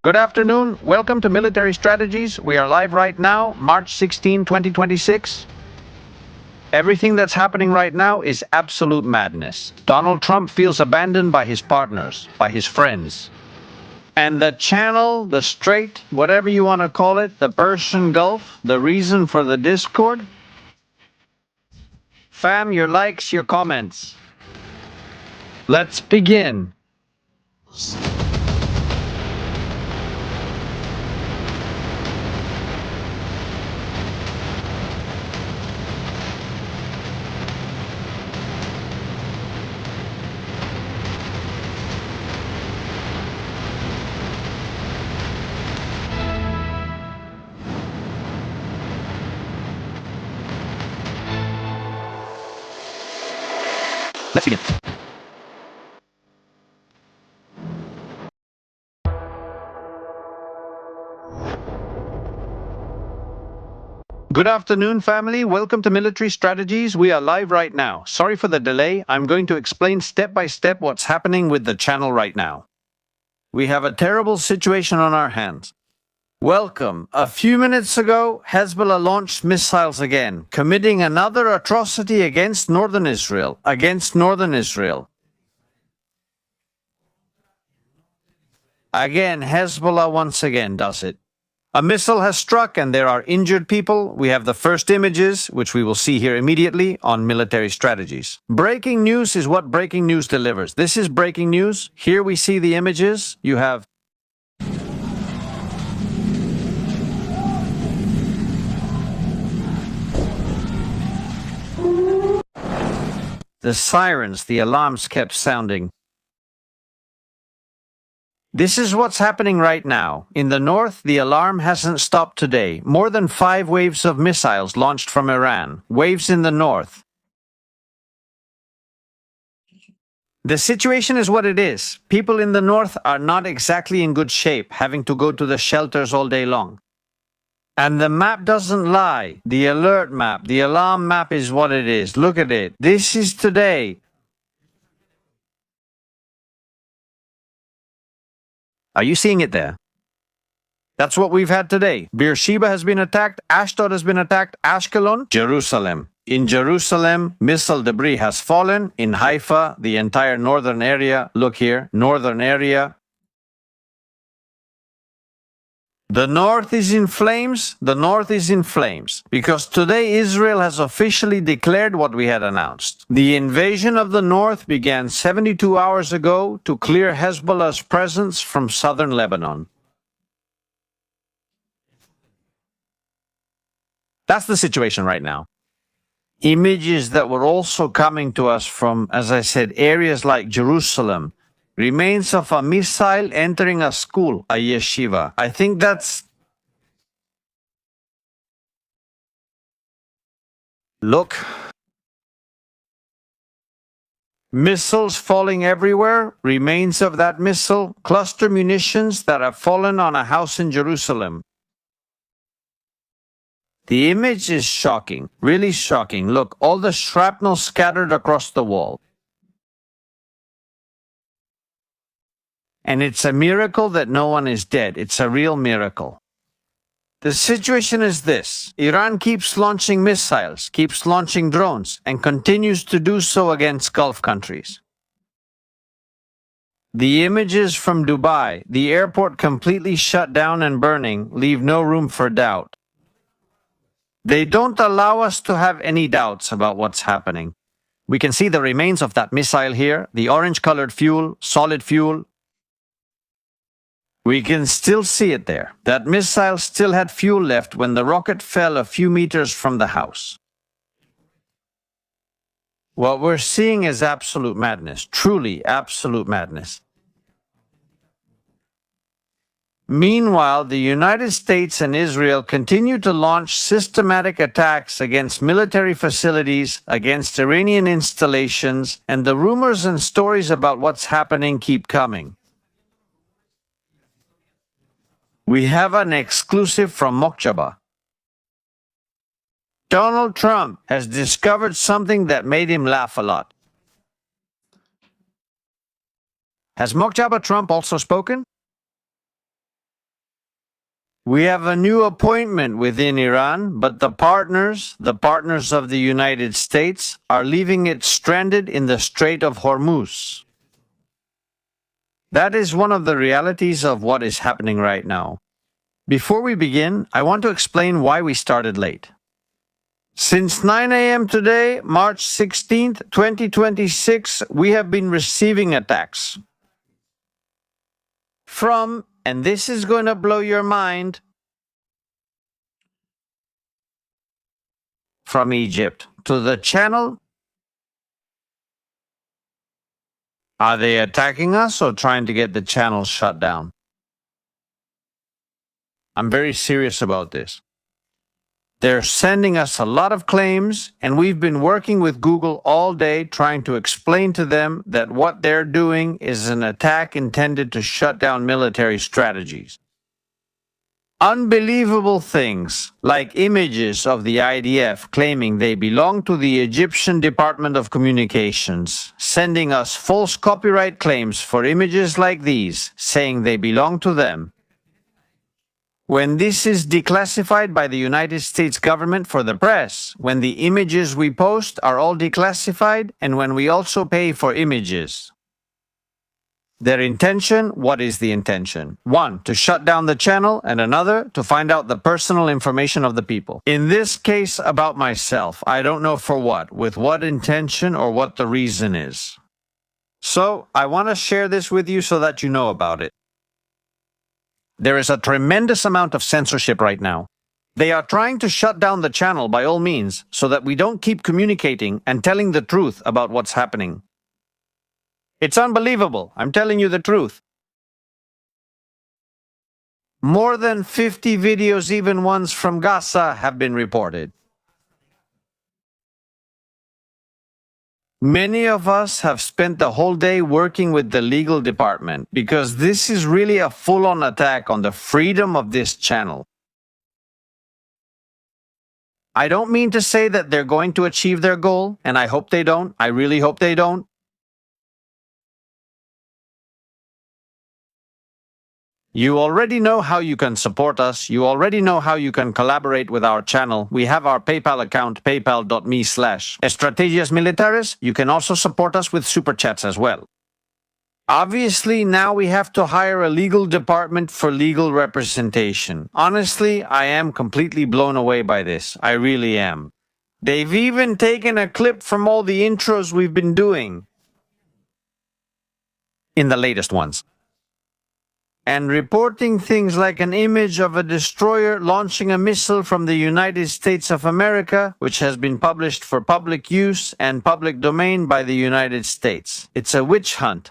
Good afternoon. Welcome to Military Strategies. We are live right now, March 16, 2026. Everything that's happening right now is absolute madness. Donald Trump feels abandoned by his partners, by his friends. And the channel, the strait, whatever you want to call it, the Persian Gulf, the reason for the discord? Fam, your likes, your comments. Let's begin. Let's begin. Good afternoon, family. Welcome to Military Strategies. We are live right now. Sorry for the delay. I'm going to explain step by step what's happening with the channel right now. We have a terrible situation on our hands. Welcome. A few minutes ago, Hezbollah launched missiles again, committing another atrocity against northern Israel. Again, Hezbollah once again does it. A missile has struck and there are injured people. We have the first images, which we will see here immediately on Military Strategies. Breaking news is what breaking news delivers. This is breaking news. Here we see the images. You have the sirens, the alarms kept sounding. This is what's happening right now. In the north, the alarm hasn't stopped today. More than 5 waves of missiles launched from Iran. Waves in the north. The situation is what it is. People in the north are not exactly in good shape, having to go to the shelters all day long. And the map doesn't lie. The alert map, the alarm map is what it is. Look at it. This is today. Are you seeing it there? That's what we've had today. Beersheba has been attacked, Ashdod has been attacked, Ashkelon, Jerusalem. In Jerusalem, missile debris has fallen. In Haifa, the entire northern area, look here, northern area. The north is in flames. The north is in flames. Because today Israel has officially declared what we had announced. The invasion of the north began 72 hours ago to clear Hezbollah's presence from southern Lebanon. That's the situation right now. Images that were also coming to us from, as I said, areas like Jerusalem. Remains of a missile entering a school, a yeshiva. I think that's... Look. Missiles falling everywhere. Remains of that missile. Cluster munitions that have fallen on a house in Jerusalem. The image is shocking. Really shocking. Look, all the shrapnel scattered across the wall. And it's a miracle that no one is dead. It's a real miracle. The situation is this. Iran keeps launching missiles, keeps launching drones, and continues to do so against Gulf countries. The images from Dubai, the airport completely shut down and burning, leave no room for doubt. They don't allow us to have any doubts about what's happening. We can see the remains of that missile here, the orange-colored fuel, solid fuel. We can still see it there. That missile still had fuel left when the rocket fell a few meters from the house. What we're seeing is absolute madness, truly absolute madness. Meanwhile, the United States and Israel continue to launch systematic attacks against military facilities, against Iranian installations, and the rumors and stories about what's happening keep coming. We have an exclusive from Mokjaba. Donald Trump has discovered something that made him laugh a lot. Has Mokjaba Trump also spoken? We have a new appointment within Iran, but the partners of the United States, are leaving it stranded in the Strait of Hormuz. That is one of the realities of what is happening right now. Before we begin, I want to explain why we started late. Since 9 a.m. today, March 16th, 2026, we have been receiving attacks from, and this is going to blow your mind, from Egypt to the channel. Are they attacking us or trying to get the channel shut down? I'm very serious about this. They're sending us a lot of claims, and we've been working with Google all day trying to explain to them that what they're doing is an attack intended to shut down military strategies. Unbelievable things, like images of the IDF claiming they belong to the Egyptian Department of Communications, sending us false copyright claims for images like these, saying they belong to them. When this is declassified by the United States government for the press, when the images we post are all declassified, and when we also pay for images. Their intention, what is the intention? One, to shut down the channel, and another, to find out the personal information of the people. In this case, about myself, I don't know for what, with what intention, or what the reason is. So, I want to share this with you so that you know about it. There is a tremendous amount of censorship right now. They are trying to shut down the channel by all means so that we don't keep communicating and telling the truth about what's happening. It's unbelievable, I'm telling you the truth. More than 50 videos, even ones from Gaza, have been reported. Many of us have spent the whole day working with the legal department because this is really a full-on attack on the freedom of this channel. I don't mean to say that they're going to achieve their goal, and I hope they don't. I really hope they don't. You already know how you can support us. You already know how you can collaborate with our channel. We have our PayPal account, paypal.me/Estrategias Militares. You can also support us with super chats as well. Obviously, now we have to hire a legal department for legal representation. Honestly, I am completely blown away by this. I really am. They've even taken a clip from all the intros we've been doing in the latest ones, and reporting things like an image of a destroyer launching a missile from the United States of America, which has been published for public use and public domain by the United States. It's a witch hunt.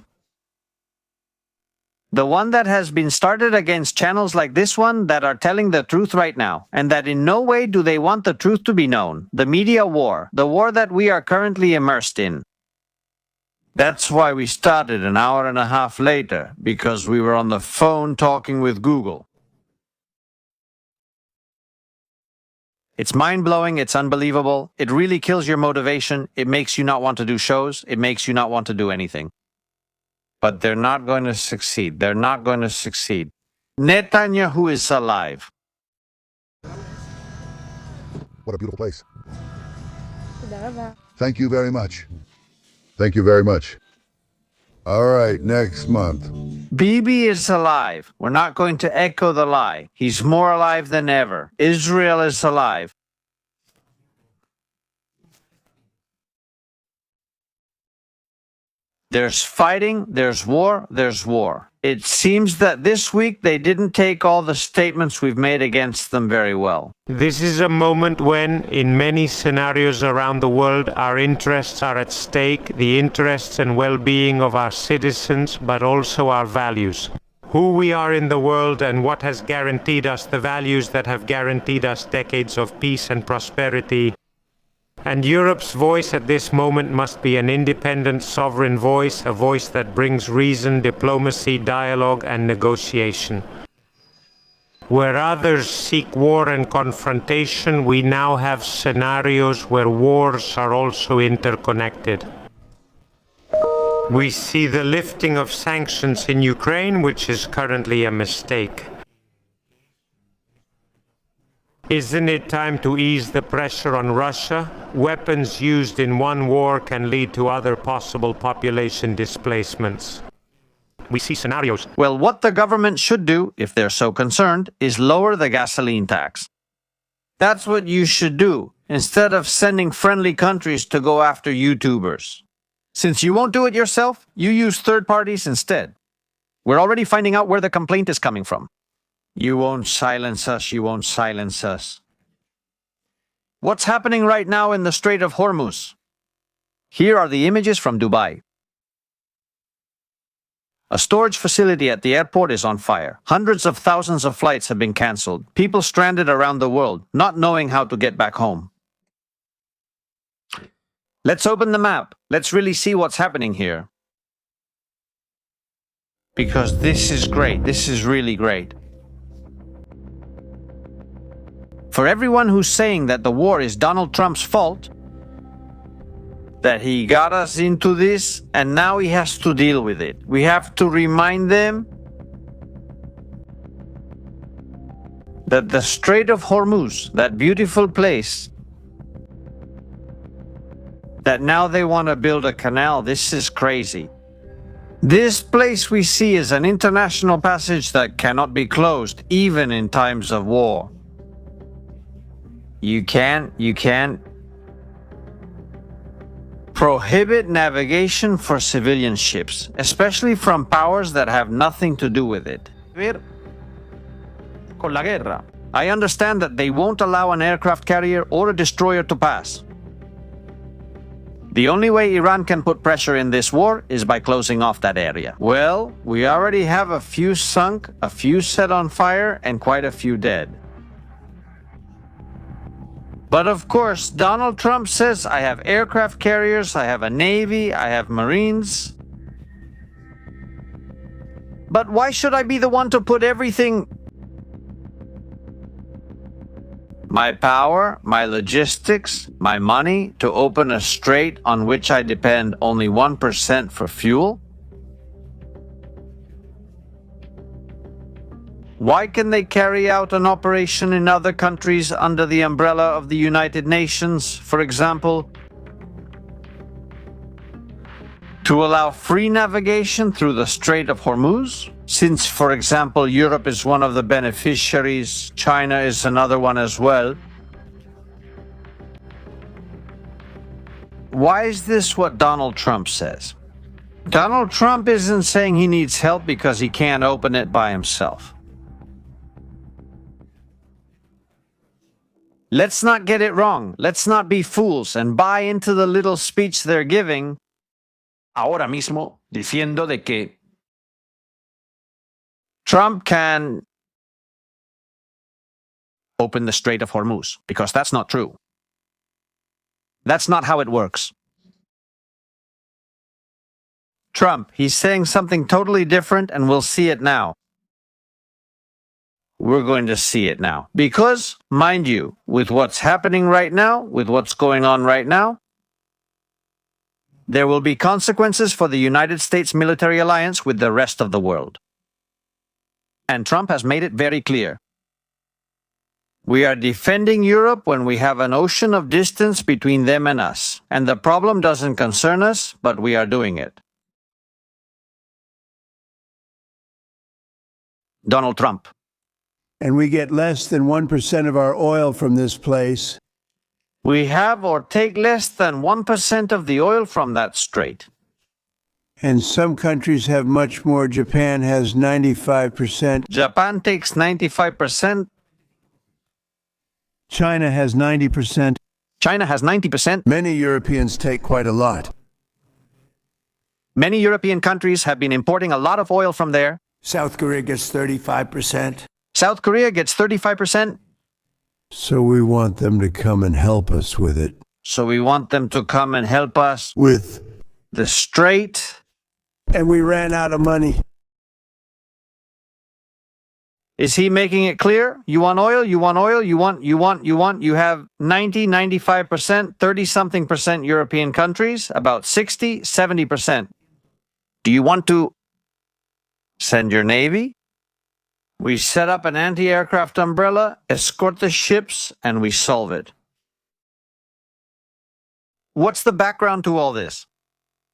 The one that has been started against channels like this one that are telling the truth right now, and that in no way do they want the truth to be known. The media war, the war that we are currently immersed in. That's why we started an hour and a half later, because we were on the phone talking with Google. It's mind-blowing, it's unbelievable, it really kills your motivation, it makes you not want to do shows, it makes you not want to do anything. But they're not going to succeed, they're not going to succeed. Netanyahu is alive. What a beautiful place. Thank you very much. Thank you very much. All right, next month. Bibi is alive. We're not going to echo the lie. He's more alive than ever. Israel is alive. There's fighting, there's war, there's war. It seems that this week they didn't take all the statements we've made against them very well. This is a moment when, in many scenarios around the world, our interests are at stake, the interests and well-being of our citizens, but also our values. Who we are in the world and what has guaranteed us the values that have guaranteed us decades of peace and prosperity. And Europe's voice at this moment must be an independent, sovereign voice, a voice that brings reason, diplomacy, dialogue, and negotiation. Where others seek war and confrontation, we now have scenarios where wars are also interconnected. We see the lifting of sanctions in Ukraine, which is currently a mistake. Isn't it time to ease the pressure on Russia? Weapons used in one war can lead to other possible population displacements. We see scenarios. Well, what the government should do, if they're so concerned, is lower the gasoline tax. That's what you should do, instead of sending friendly countries to go after YouTubers. Since you won't do it yourself, you use third parties instead. We're already finding out where the complaint is coming from. You won't silence us, you won't silence us. What's happening right now in the Strait of Hormuz? Here are the images from Dubai. A storage facility at the airport is on fire. Hundreds of thousands of flights have been cancelled. People stranded around the world, not knowing how to get back home. Let's open the map. Let's really see what's happening here. Because this is great. This is really great. For everyone who's saying that the war is Donald Trump's fault, that he got us into this and now he has to deal with it, we have to remind them that the Strait of Hormuz, that beautiful place, that now they want to build a canal, this is crazy. This place we see is an international passage that cannot be closed, even in times of war. You can't prohibit navigation for civilian ships, especially from powers that have nothing to do with it. I understand that they won't allow an aircraft carrier or a destroyer to pass. The only way Iran can put pressure in this war is by closing off that area. Well, we already have a few sunk, a few set on fire, and quite a few dead. But of course, Donald Trump says, I have aircraft carriers, I have a navy, I have marines. But why should I be the one to put everything? My power, my logistics, my money to open a strait on which I depend only 1% for fuel? Why can they carry out an operation in other countries under the umbrella of the United Nations, for example, to allow free navigation through the Strait of Hormuz? Since, for example, Europe is one of the beneficiaries, China is another one as well. Why is this what Donald Trump says? Donald Trump isn't saying he needs help because he can't open it by himself. Let's not get it wrong. Let's not be fools and buy into the little speech they're giving ahora mismo diciendo de que Trump can open the Strait of Hormuz, because that's not true. That's not how it works. Trump, he's saying something totally different, and we'll see it now. We're going to see it now. Because, mind you, with what's happening right now, with what's going on right now, there will be consequences for the United States military alliance with the rest of the world. And Trump has made it very clear. We are defending Europe when we have an ocean of distance between them and us. And the problem doesn't concern us, but we are doing it. Donald Trump. And we get less than 1% of our oil from this place. We have or take less than 1% of the oil from that strait. And some countries have much more. Japan has 95%. Japan takes 95%. China has 90%. China has 90%. Many Europeans take quite a lot. Many European countries have been importing a lot of oil from there. South Korea gets 35%. South Korea gets 35%. So we want them to come and help us with it. So we want them to come and help us With. the strait. And we ran out of money. Is he making it clear? You want oil, you want oil, you have 90, 95%, 30-something percent European countries, about 60, 70%. Do you want to send your navy? We set up an anti-aircraft umbrella, escort the ships, and we solve it. What's the background to all this?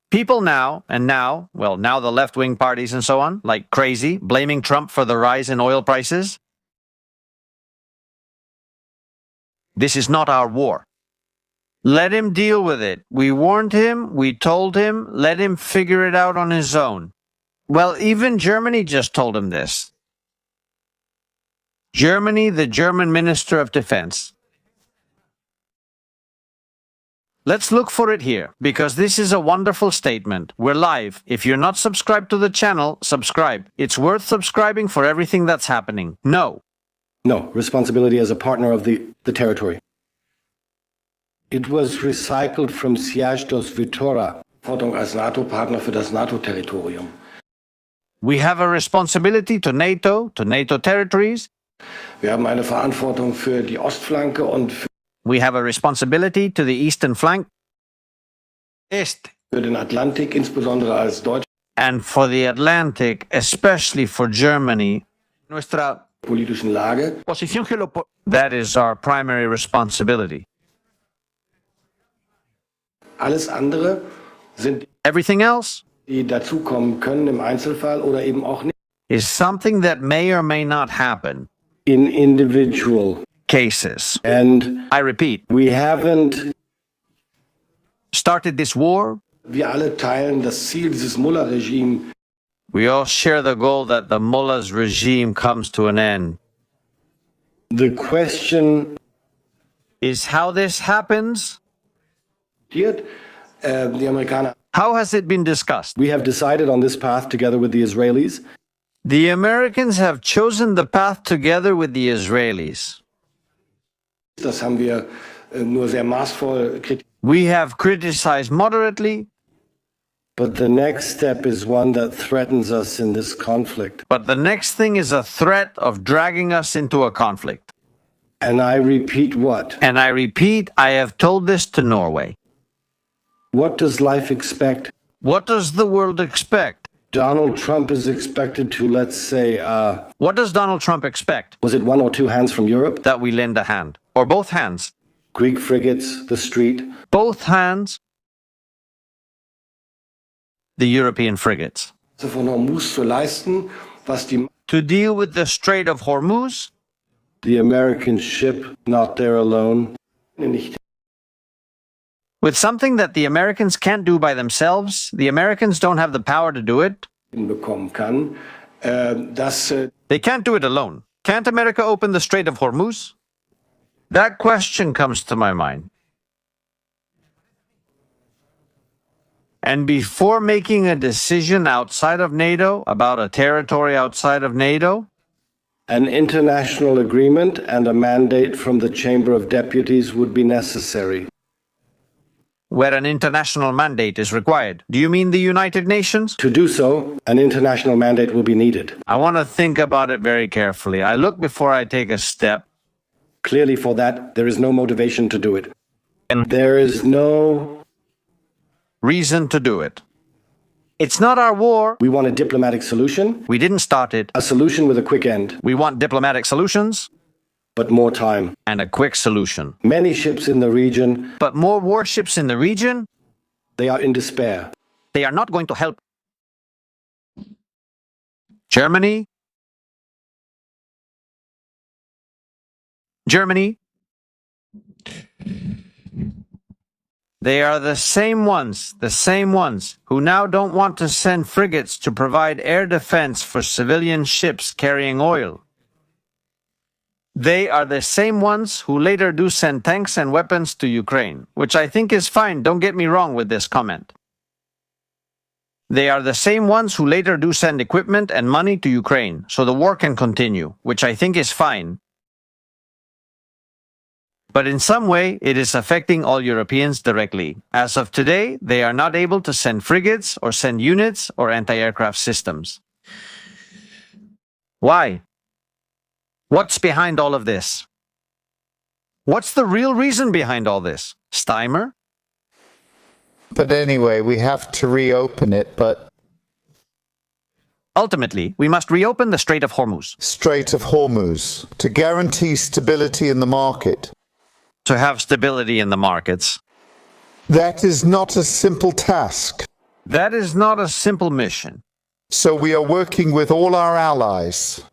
People now the left-wing parties and so on, like crazy, blaming Trump for the rise in oil prices. This is not our war. Let him deal with it. We warned him, we told him, let him figure it out on his own. Well, even Germany just told him this. Germany, the German Minister of Defense. Let's look for it here, because this is a wonderful statement. We're live. If you're not subscribed to the channel, subscribe. It's worth subscribing for everything that's happening. No. No, responsibility as a partner of the territory. It was recycled from Siege dos Vitória, Verantwortung als NATO-Partner für das NATO-Territorium. We have a responsibility to NATO territories. Wir haben eine Verantwortung für die Ostflanke und We have a responsibility to the eastern flank. für den Atlantik, insbesondere als Deutschland. And for the Atlantic, especially for Germany. Nuestra Politischen Lage. That is our primary responsibility. Alles andere sind Everything else die dazukommen können im Einzelfall oder eben auch nicht. is something that may or may not happen. In individual Cases. and I repeat, we haven't. started this war. Wir alle teilen das Ziel dieses Mullah-Regime. We all share the goal that the mullah's regime comes to an end. The question Is how this happens? die Amerikaner. How has it been discussed? We have decided on this path together with the Israelis. The Americans have chosen the path together with the Israelis. Das haben wir nur sehr maßvoll kritisiert. We have criticized moderately, But the next step is one that threatens us in this conflict. but the next thing is a threat of dragging us into a conflict. And I repeat what? And I repeat, I have told this to Norway. What does life expect? What does the world expect? Donald Trump is expected to, let's say, What does Donald Trump expect? was it one or two hands from Europe? That we lend a hand. Or both hands. Greek frigates, the street. Both hands. The European frigates. Von Hormuz zu leisten, was die To deal with the Strait of Hormuz, the American ship not there alone nicht with something that the Americans can't do by themselves. The Americans don't have the power to do it. hinbekommen kann. Das They can't do it alone. Can't America open the Strait of Hormuz? That question comes to my mind. And before making a decision outside of NATO about a territory outside of NATO, an international agreement and a mandate from the Chamber of Deputies would be necessary. where an international mandate is required. Do you mean the United Nations? To do so, an international mandate will be needed. I want to think about it very carefully. I look before I take a step. Clearly, for that, there is no motivation to do it. And there is no Reason to do it. It's not our war. We want a diplomatic solution, We didn't start it. a solution with a quick end, We want diplomatic solutions but more time. and a quick solution. Many ships in the region, But more warships in the region, they are in despair. they are not going to help. Germany? Germany? They are the same ones who now don't want to send frigates to provide air defense for civilian ships carrying oil. They are the same ones who later do send tanks and weapons to Ukraine, which I think is fine, don't get me wrong with this comment. They are the same ones who later do send equipment and money to Ukraine, so the war can continue, which I think is fine. But in some way, it is affecting all Europeans directly. As of today, they are not able to send frigates or send units or anti-aircraft systems. Why? What's behind all of this? What's the real reason behind all this? Steimer? But anyway, we have to reopen it, but Ultimately, we must reopen the Strait of Hormuz. Strait of Hormuz, to guarantee stability in the market. To have stability in the markets. That is not a simple task. That is not a simple mission. So we are working with all our allies,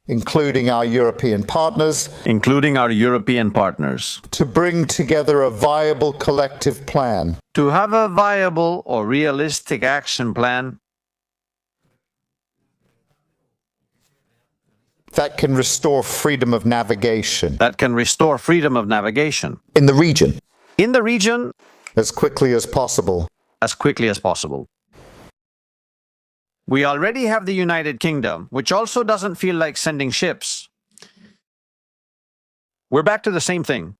including our European partners, to bring together a viable collective plan. To have a viable or realistic action plan that can restore freedom of navigation. In the region. As quickly as possible. We already have the United Kingdom, which also doesn't feel like sending ships. We're back to the same thing.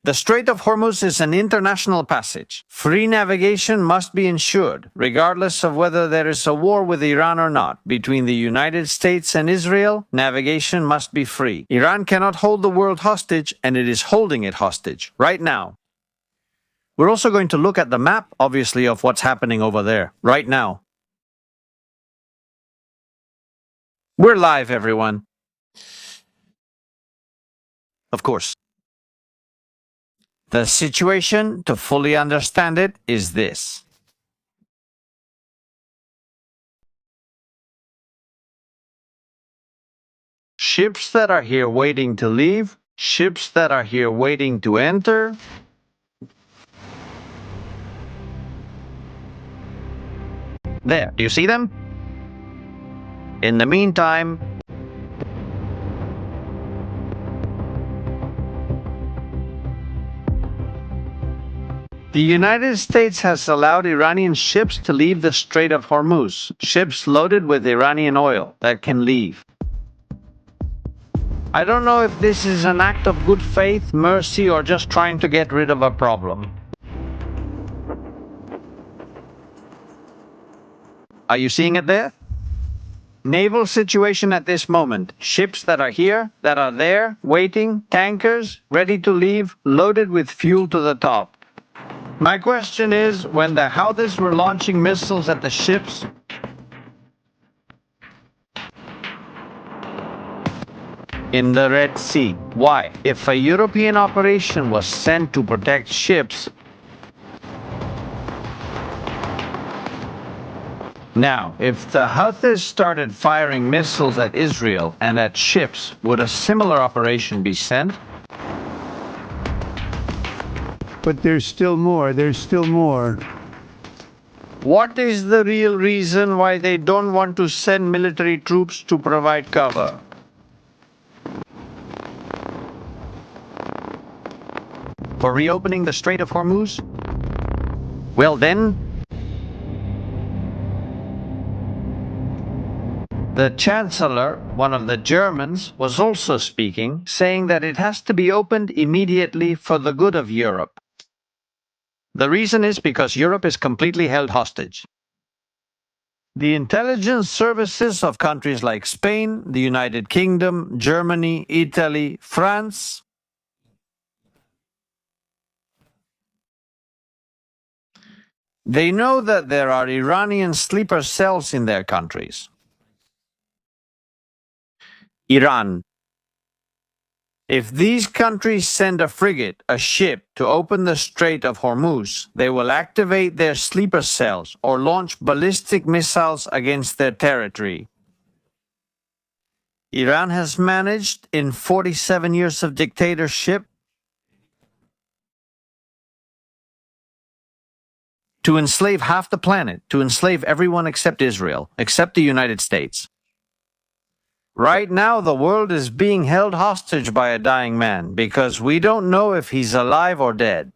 The Strait of Hormuz is an international passage. Free navigation must be ensured, regardless of whether there is a war with Iran or not. Between the United States and Israel, navigation must be free. Iran cannot hold the world hostage, and it is holding it hostage right now. We're also going to look at the map, obviously, of what's happening over there, right now. We're live, everyone. Of course. The situation, to fully understand it, is this. Ships that are here waiting to leave, ships that are here waiting to enter. There, do you see them? In the meantime, the United States has allowed Iranian ships to leave the Strait of Hormuz, ships loaded with Iranian oil that can leave. I don't know if this is an act of good faith, mercy, or just trying to get rid of a problem. Are you seeing it there? Naval situation at this moment. Ships that are here, that are there, waiting, tankers, ready to leave, loaded with fuel to the top. My question is, when the Houthis were launching missiles at the ships, in the Red Sea, why? If a European operation was sent to protect ships, now, if the Houthis started firing missiles at Israel and at ships, would a similar operation be sent? But there's still more. What is the real reason why they don't want to send military troops to provide cover? For reopening the Strait of Hormuz? Well then, the Chancellor, one of the Germans, was also speaking, saying that it has to be opened immediately for the good of Europe. The reason is because Europe is completely held hostage. The intelligence services of countries like Spain, the United Kingdom, Germany, Italy, France, they know that there are Iranian sleeper cells in their countries. Iran. If these countries send a frigate, a ship, to open the Strait of Hormuz, they will activate their sleeper cells or launch ballistic missiles against their territory. Iran has managed, in 47 years of dictatorship, to enslave half the planet, to enslave everyone except Israel, except the United States. Right now, the world is being held hostage by a dying man because we don't know if he's alive or dead.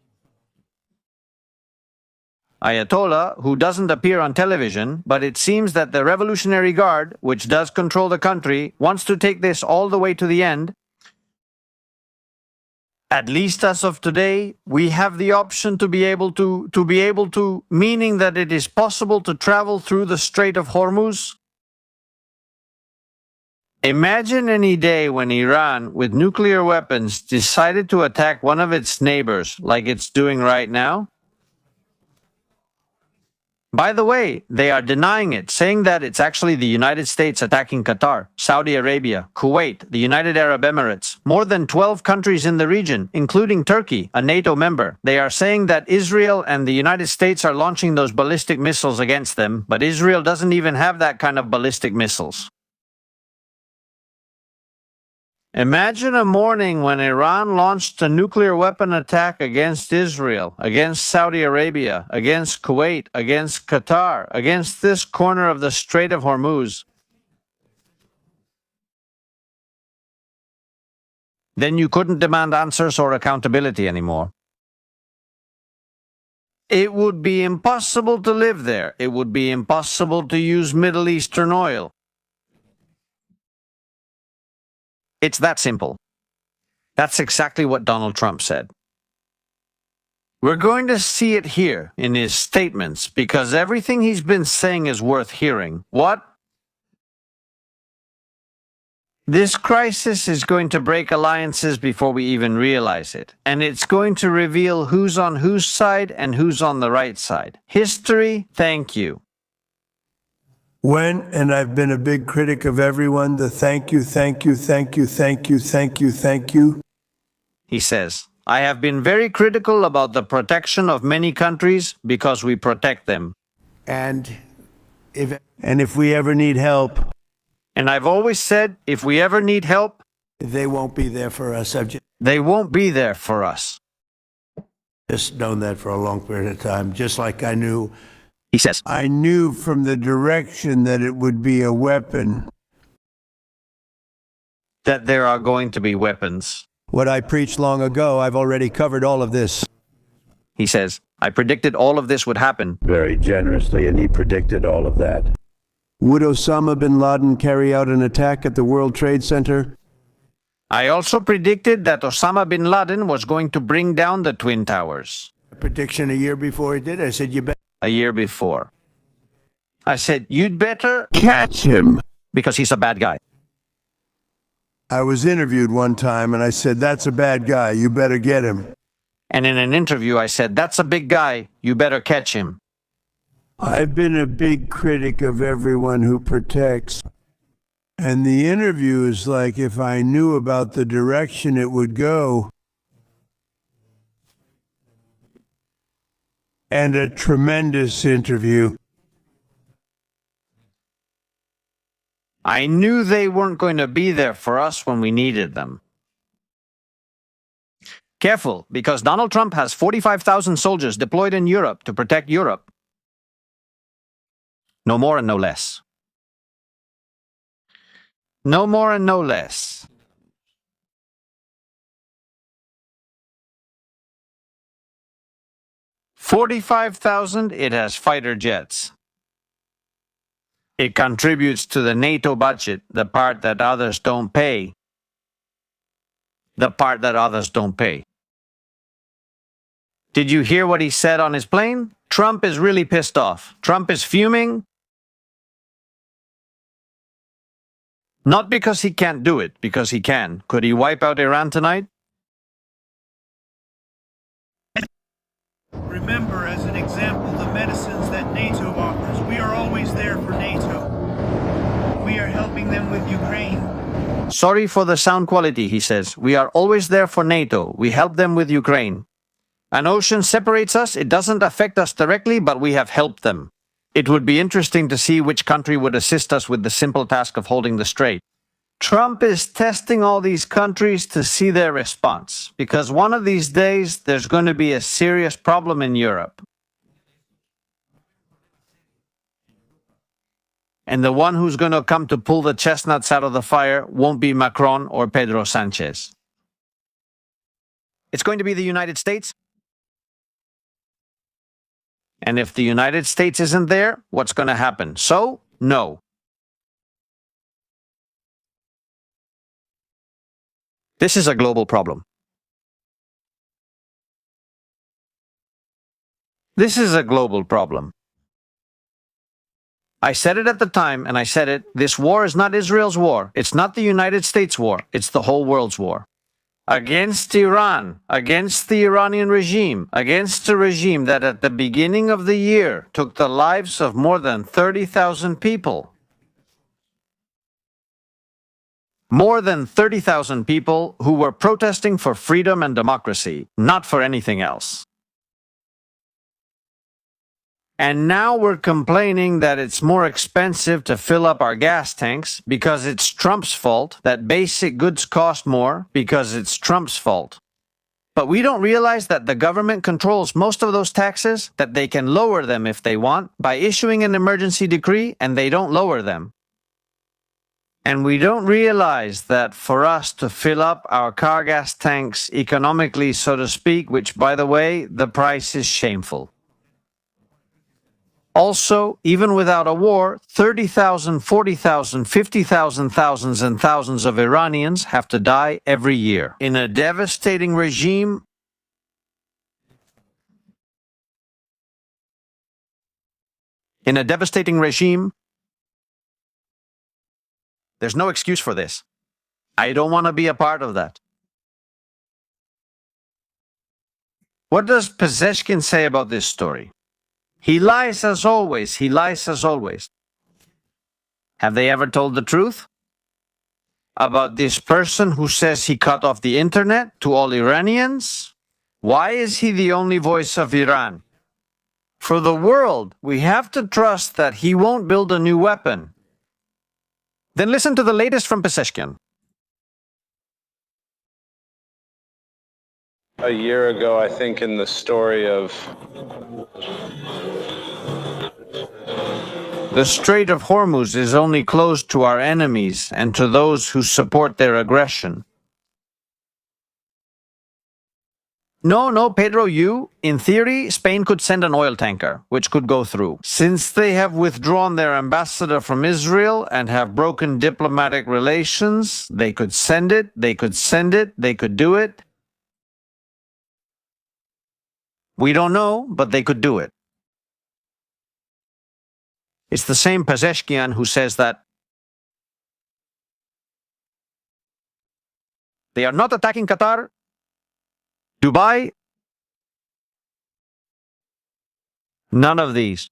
Ayatollah, who doesn't appear on television, but it seems that the Revolutionary Guard, which does control the country, wants to take this all the way to the end. At least as of today, we have the option to be able to, meaning that it is possible to travel through the Strait of Hormuz. Imagine any day when Iran, with nuclear weapons, decided to attack one of its neighbors like it's doing right now. By the way, they are denying it, saying that it's actually the United States attacking Qatar, Saudi Arabia, Kuwait, the United Arab Emirates, more than 12 countries in the region, including Turkey, a NATO member. They are saying that Israel and the United States are launching those ballistic missiles against them, but Israel doesn't even have that kind of ballistic missiles. Imagine a morning when Iran launched a nuclear weapon attack against Israel, against Saudi Arabia, against Kuwait, against Qatar, against this corner of the Strait of Hormuz. Then you couldn't demand answers or accountability anymore. It would be impossible to live there. It would be impossible to use Middle Eastern oil. It's that simple. That's exactly what Donald Trump said. We're going to see it here in his statements because everything he's been saying is worth hearing. What? This crisis is going to break alliances before we even realize it, and it's going to reveal who's on whose side and who's on the right side. History, thank you. When, and I've been a big critic of everyone, the thank you, thank you, thank you, thank you, thank you, thank you. He says, I have been very critical about the protection of many countries because we protect them. And if we ever need help, And I've always said, if we ever need help, they won't be there for us. I've they won't be there for us. just known that for a long period of time, just like I knew He knew from the direction that it would be a weapon. that there are going to be weapons. What I preached long ago, I've already covered all of this. He says, I predicted all of this would happen. Very generously, and he predicted all of that. Would Osama bin Laden carry out an attack at the World Trade Center? I also predicted that Osama bin Laden was going to bring down the Twin Towers. A prediction a year before he did. I said, you bet. A year before. I said, you'd better, Catch him. because he's a bad guy. I was interviewed one time, and I said, that's a bad guy. You better get him. And in an interview, I said, that's a big guy. You better catch him. I've been a big critic of everyone who protects. And the interview is like if I knew about the direction it would go. And a tremendous interview. I knew they weren't going to be there for us when we needed them. Careful, because Donald Trump has 45,000 soldiers deployed in Europe to protect Europe. No more and no less. No more and no less. 45,000, it has fighter jets. It contributes to the NATO budget, the part that others don't pay. The part that others don't pay. Did you hear what he said on his plane? Trump is really pissed off. Trump is fuming. Not because he can't do it, because he can. Could he wipe out Iran tonight? Remember, as an example, the medicines that NATO offers. We are always there for NATO. We are helping them with Ukraine. Sorry for the sound quality, he says. We are always there for NATO. We help them with Ukraine. An ocean separates us. It doesn't affect us directly, but we have helped them. It would be interesting to see which country would assist us with the simple task of holding the strait. Trump is testing all these countries to see their response, because one of these days there's going to be a serious problem in Europe. And the one who's going to come to pull the chestnuts out of the fire won't be Macron or Pedro Sanchez. It's going to be the United States. And if the United States isn't there, what's going to happen? So, no. This is a global problem. This is a global problem. I said it at the time, and I said it, this war is not Israel's war. It's not the United States' war. It's the whole world's war. Against Iran, against the Iranian regime, against a regime that at the beginning of the year took the lives of more than 30,000 people. More than 30,000 people who were protesting for freedom and democracy, not for anything else. And now we're complaining that it's more expensive to fill up our gas tanks because it's Trump's fault, that basic goods cost more because it's Trump's fault. But we don't realize that the government controls most of those taxes, that they can lower them if they want by issuing an emergency decree, and they don't lower them. And we don't realize that for us to fill up our car gas tanks economically, so to speak, which, by the way, the price is shameful. Also, even without a war, 30,000, 40,000, 50,000, thousands and thousands of Iranians have to die every year in a devastating regime. There's no excuse for this. I don't want to be a part of that. What does Pezeshkian say about this story? He lies as always. He lies as always. Have they ever told the truth about this person who says he cut off the internet to all Iranians? Why is he the only voice of Iran? For the world, we have to trust that he won't build a new weapon. Then listen to the latest from Pezeshkian. A year ago, I think, in the story of the Strait of Hormuz is only closed to our enemies and to those who support their aggression. No, Pedro, in theory, Spain could send an oil tanker, which could go through. Since they have withdrawn their ambassador from Israel and have broken diplomatic relations, they could send it, they could do it. We don't know, but they could do it. It's the same Pezeshkian who says that they are not attacking Qatar, Dubai, none of these.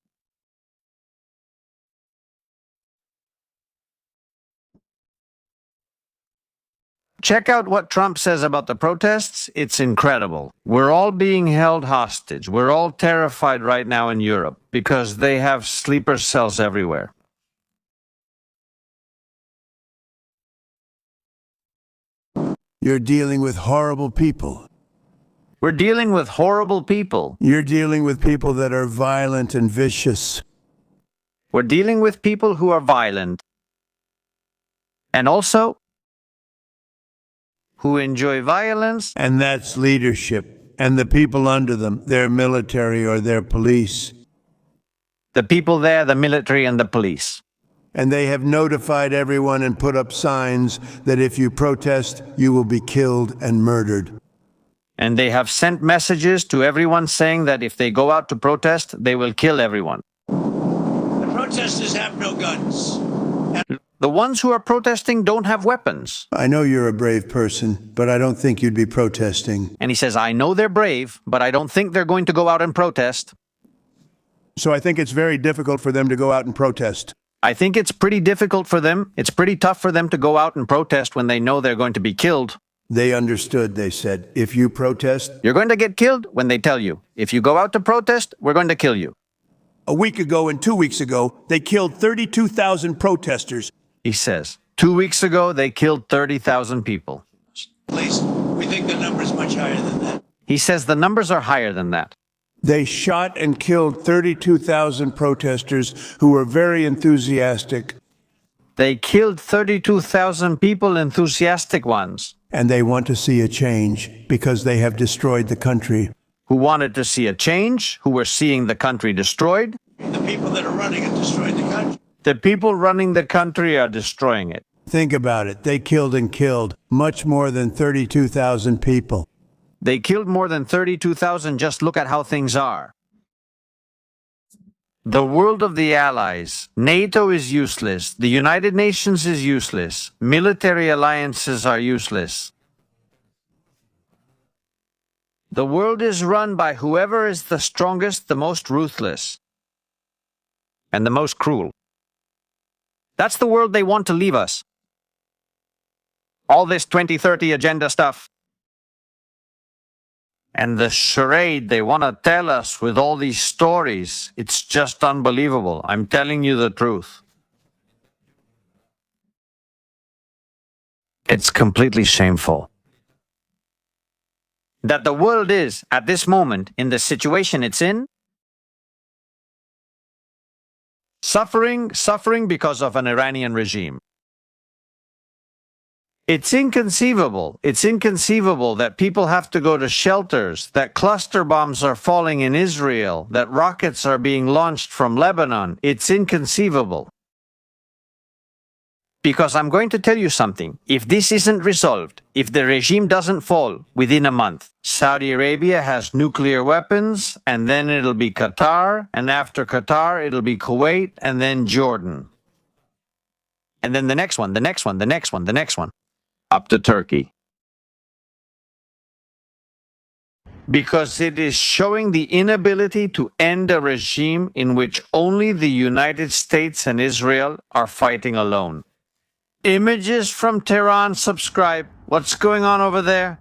Check out what Trump says about the protests. It's incredible. We're all being held hostage. We're all terrified right now in Europe because they have sleeper cells everywhere. You're dealing with horrible people. We're dealing with horrible people. You're dealing with people that are violent and vicious. We're dealing with people who are violent. And also, who enjoy violence. And that's leadership. And the people under them, their military or their police. The people there, the military and the police. And they have notified everyone and put up signs that if you protest, you will be killed and murdered. And they have sent messages to everyone saying that if they go out to protest, they will kill everyone. The protesters have no guns. The ones who are protesting don't have weapons. I know you're a brave person, but I don't think you'd be protesting. And he says, I know they're brave, but I don't think they're going to go out and protest. So I think it's very difficult for them to go out and protest. I think it's pretty difficult for them. It's pretty tough for them to go out and protest when they know they're going to be killed. They understood, they said, if you protest, you're going to get killed when they tell you. If you go out to protest, we're going to kill you. A week ago and 2 weeks ago, they killed 32,000 protesters. He says, 2 weeks ago, they killed 30,000 people. At least, we think the number's much higher than that. He says the numbers are higher than that. They shot and killed 32,000 protesters who were very enthusiastic. They killed 32,000 people, enthusiastic ones. And they want to see a change because they have destroyed the country. Who wanted to see a change, who were seeing the country destroyed. The people that are running it destroyed the country. The people running the country are destroying it. Think about it. They killed and killed much more than 32,000 people. They killed more than 32,000. Just look at how things are. The world of the Allies. NATO is useless. The United Nations is useless. Military alliances are useless. The world is run by whoever is the strongest, the most ruthless, and the most cruel. That's the world they want to leave us. All this 2030 agenda stuff. And the charade they want to tell us with all these stories, it's just unbelievable. I'm telling you the truth. It's completely shameful. That the world is, at this moment, in the situation it's in, suffering because of an Iranian regime. It's inconceivable that people have to go to shelters, that cluster bombs are falling in Israel, that rockets are being launched from Lebanon. It's inconceivable. Because I'm going to tell you something. If this isn't resolved, if the regime doesn't fall within a month, Saudi Arabia has nuclear weapons, and then it'll be Qatar, and after Qatar, it'll be Kuwait, and then Jordan. And then the next one, the next one, the next one, the next one. Up to Turkey. Because it is showing the inability to end a regime in which only the United States and Israel are fighting alone. Images from Tehran, subscribe. What's going on over there?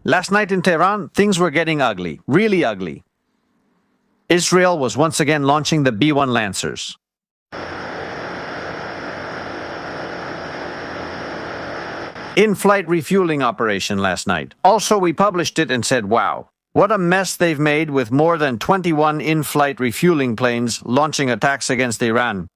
Last night in Tehran, things were getting ugly, really ugly. Israel was once again launching the B-1 Lancers. In-flight refueling operation last night. Also, we published it and said, wow, what a mess they've made with more than 21 in-flight refueling planes launching attacks against Iran.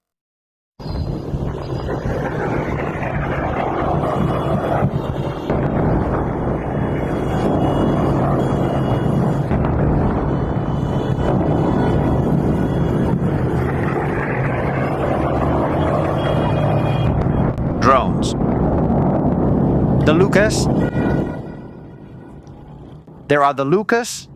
Drones. The Lucas. There are the Lucas.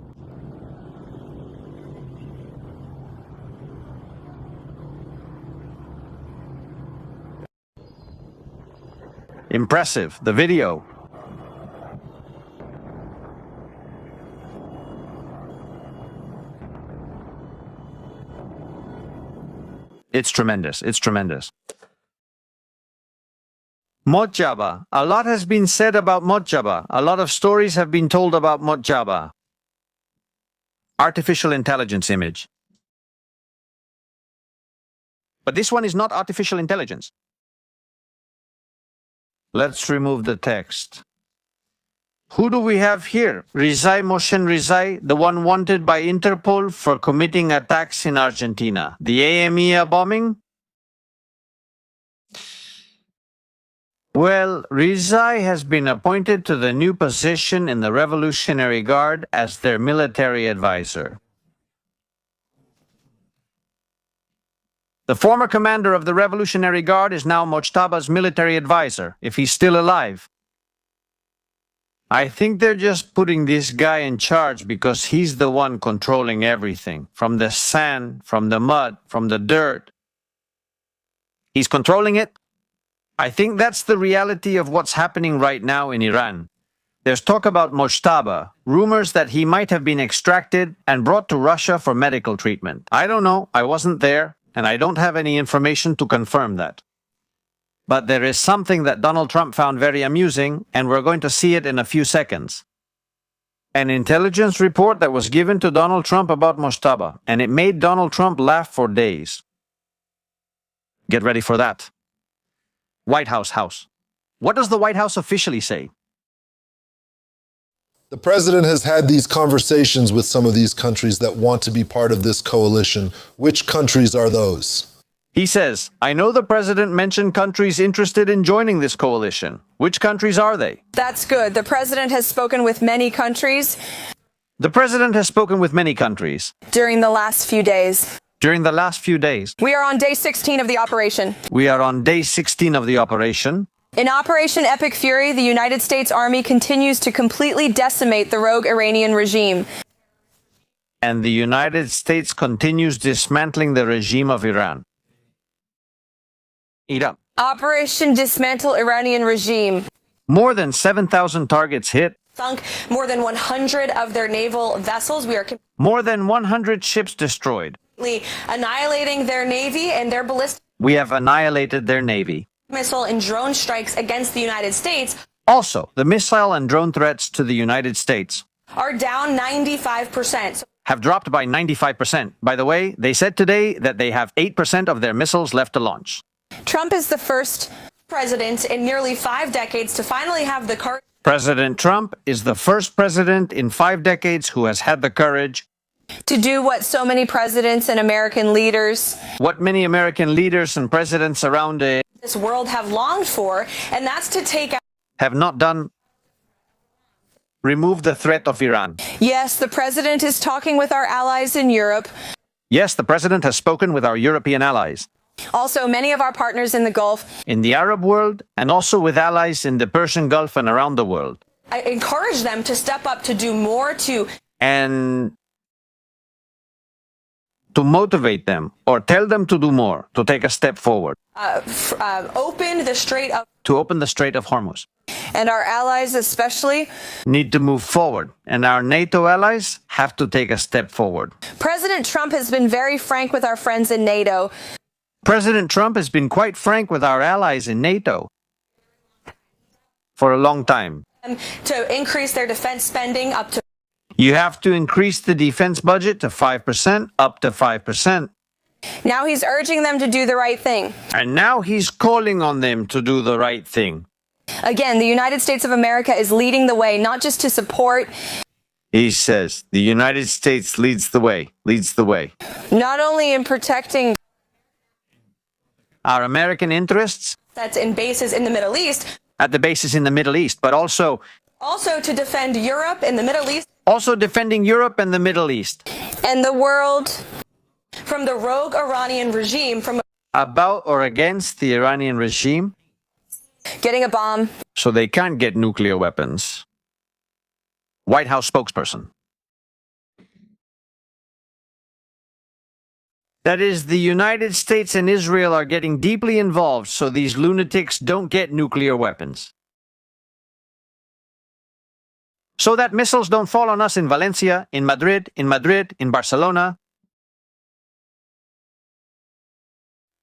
Impressive, the video. It's tremendous, it's tremendous. Mojaba. A lot has been said about Mojaba. A lot of stories have been told about Mojaba. Artificial intelligence image. But this one is not artificial intelligence. Let's remove the text. Who do we have here? Rizai Moshen Rizai, the one wanted by Interpol for committing attacks in Argentina. The AMEA bombing? Well, Rizai has been appointed to the new position in the Revolutionary Guard as their military advisor. The former commander of the Revolutionary Guard is now Mojtaba's military advisor, if he's still alive. I think they're just putting this guy in charge because he's the one controlling everything, from the sand, from the mud, from the dirt. He's controlling it. I think that's the reality of what's happening right now in Iran. There's talk about Mojtaba, rumors that he might have been extracted and brought to Russia for medical treatment. I don't know, I wasn't there, and I don't have any information to confirm that. But there is something that Donald Trump found very amusing, and we're going to see it in a few seconds. An intelligence report that was given to Donald Trump about Mojtaba, and it made Donald Trump laugh for days. Get ready for that. White House. What does the White House officially say? The president has had these conversations with some of these countries that want to be part of this coalition. Which countries are those? He says, I know the president mentioned countries interested in joining this coalition. Which countries are they? That's good. The president has spoken with many countries. The president has spoken with many countries. During the last few days. During the last few days. We are on day 16 of the operation. We are on day 16 of the operation. In Operation Epic Fury, the United States Army continues to completely decimate the rogue Iranian regime. and the United States continues dismantling the regime of Iran. Iran. Operation Dismantle Iranian Regime. More than 7,000 targets hit. Sunk more than 100 of their naval vessels. We are More than 100 ships destroyed. annihilating their navy and their ballistic We have annihilated their navy. missile and drone strikes against the United States. Also, the missile and drone threats to the United States Are down 95%. have dropped by 95%. By the way, they said today that they have 8% of their missiles left to launch. Trump is the first president in nearly 5 decades to finally have the courage President Trump is the first president in 5 decades who has had the courage, to do what so many presidents and American leaders what many American leaders and presidents around this world have longed for, and that's to take out. have not done. Remove the threat of Iran. Yes, the president is talking with our allies in Europe. Yes, the president has spoken with our European allies, Also, many of our partners in the Gulf. in the Arab world, and also with allies in the Persian Gulf and around the world. I encourage them to step up to do more And to motivate them or tell them to do more, to take a step forward, open the Strait of to open the Strait of Hormuz. and our allies especially. Need to move forward, and our NATO allies have to take a step forward. President Trump has been very frank with our friends in NATO. President Trump has been quite frank with our allies in NATO for a long time. To increase their defense spending up to You have to increase the defense budget to 5%, up to 5%. now he's urging them to do the right thing. And now he's calling on them to do the right thing. Again, the United States of America is leading the way, not just to support, He says, the United States leads the way. not only in protecting Our American interests that's in bases in the Middle East, at the bases in the Middle East, but also to defend Europe and the Middle East defending Europe and the Middle East. and the world from the rogue Iranian regime, from About or against the Iranian regime, getting a bomb. so they can't get nuclear weapons. White House spokesperson. That is, the United States and Israel are getting deeply involved so these lunatics don't get nuclear weapons. So that missiles don't fall on us in Valencia, in Madrid, in Barcelona.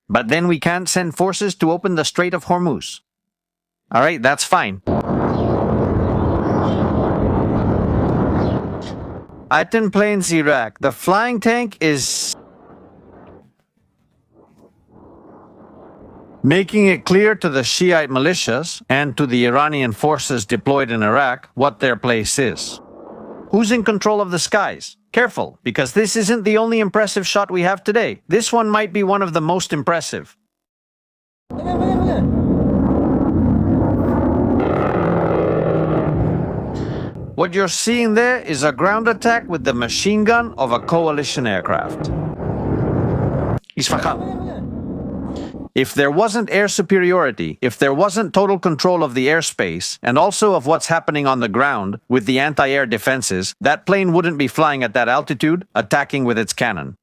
But then we can't send forces to open the Strait of Hormuz. All right, that's fine. Aten Plains, Iraq. The flying tank is making it clear to the Shiite militias and to the Iranian forces deployed in Iraq what their place is. Who's in control of the skies? Careful, because this isn't the only impressive shot we have today. This one might be one of the most impressive. What you're seeing there is a ground attack with the machine gun of a coalition aircraft. Isfahan. If there wasn't air superiority, if there wasn't total control of the airspace, and also of what's happening on the ground with the anti-air defenses, that plane wouldn't be flying at that altitude, attacking with its cannon.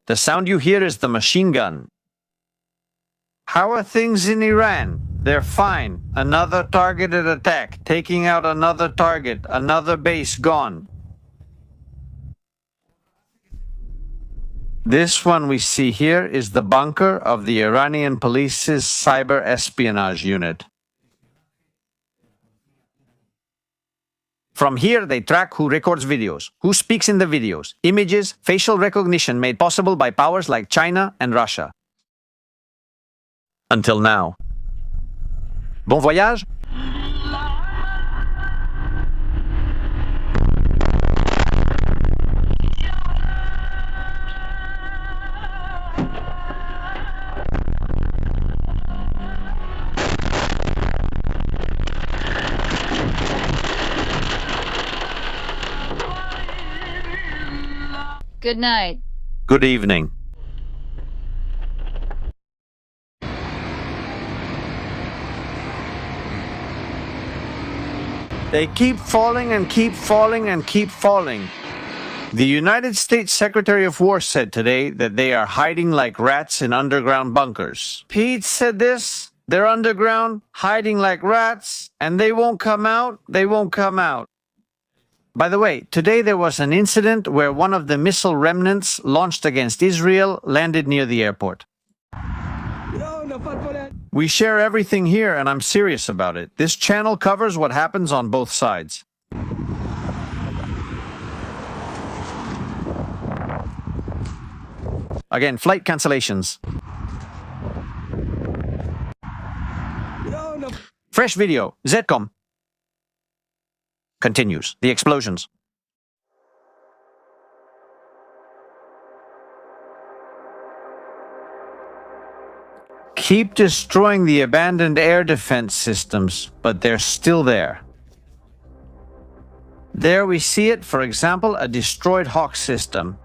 The sound you hear is the machine gun. How are things in Iran? They're fine. Another targeted attack, taking out another target, another base gone. This one we see here is the bunker of the Iranian police's cyber espionage unit. From here, they track who records videos, who speaks in the videos, images, facial recognition made possible by powers like China and Russia. Until now. Bon voyage? Good night. Good evening. They keep falling and keep falling and keep falling. The United States Secretary of War said today that they are hiding like rats in underground bunkers. Pete said this, they're underground, hiding like rats, and they won't come out, they won't come out. By the way, today there was an incident where one of the missile remnants launched against Israel landed near the airport. We share everything here, and I'm serious about it. This channel covers what happens on both sides. Again, flight cancellations. Fresh video, Zcom. Continues. The explosions. Keep destroying the abandoned air defense systems, but they're still there. There we see it, for example, a destroyed Hawk system.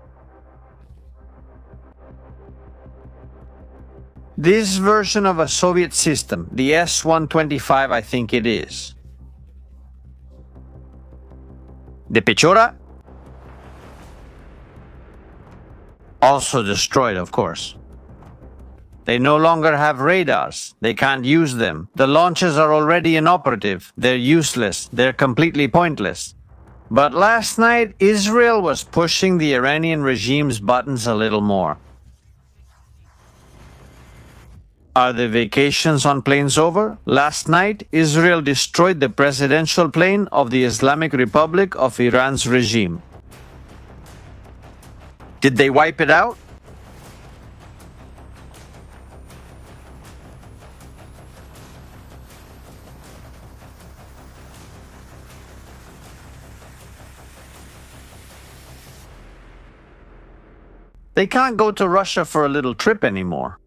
This version of a Soviet system, the S-125 I think it is. The Pechora? Also destroyed, of course. They no longer have radars. They can't use them. The launches are already inoperative. They're useless. They're completely pointless. But last night, Israel was pushing the Iranian regime's buttons a little more. Are the vacations on planes over? Last night, Israel destroyed the presidential plane of the Islamic Republic of Iran's regime. Did they wipe it out? They can't go to Russia for a little trip anymore.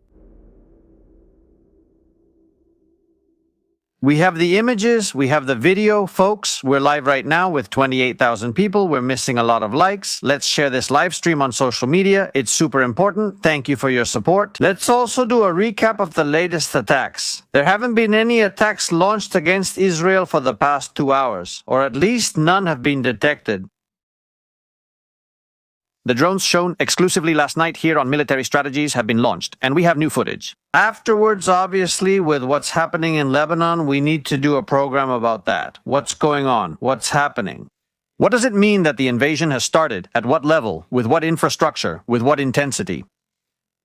We have the images, we have the video, folks. We're live right now with 28,000 people. We're missing a lot of likes. Let's share this live stream on social media. It's super important. Thank you for your support. Let's also do a recap of the latest attacks. There haven't been any attacks launched against Israel for the past 2 hours, or at least none have been detected. The drones shown exclusively last night here on Military Strategies have been launched, and we have new footage. Afterwards, obviously, with what's happening in Lebanon, we need to do a program about that. What's going on? What's happening? What does it mean that the invasion has started? At what level? With what infrastructure? With what intensity?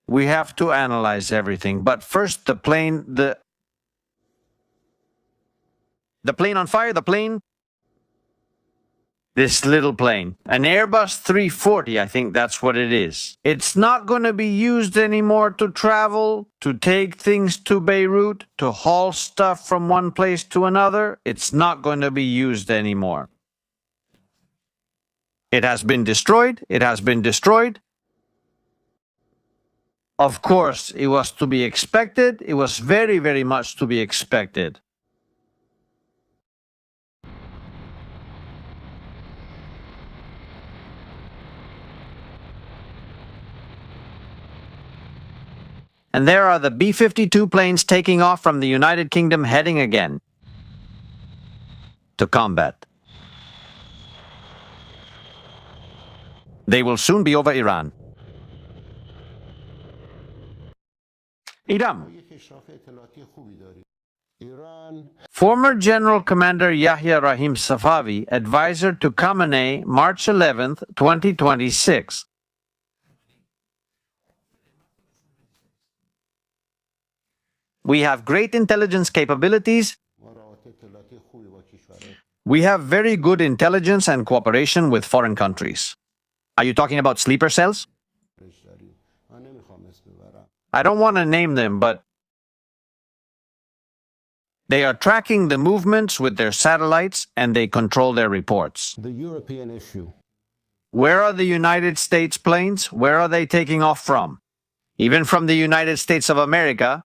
We have to analyze everything, but first the plane on fire, This little plane, an Airbus 340, I think that's what it is. It's not going to be used anymore to travel, to take things to Beirut, to haul stuff from one place to another. It's not going to be used anymore. It has been destroyed. It has been destroyed. Of course, it was to be expected. It was very, very much to be expected. And there are the B-52 planes taking off from the United Kingdom heading again to combat. They will soon be over Iran. Iran. Former General Commander Yahya Rahim Safavi, advisor to Khamenei, March 11th, 2026. We have great intelligence capabilities. We have very good intelligence and cooperation with foreign countries. Are you talking about sleeper cells? I don't want to name them, but they are tracking the movements with their satellites and they control their reports. The European issue. Where are the United States planes? Where are they taking off from? Even from the United States of America.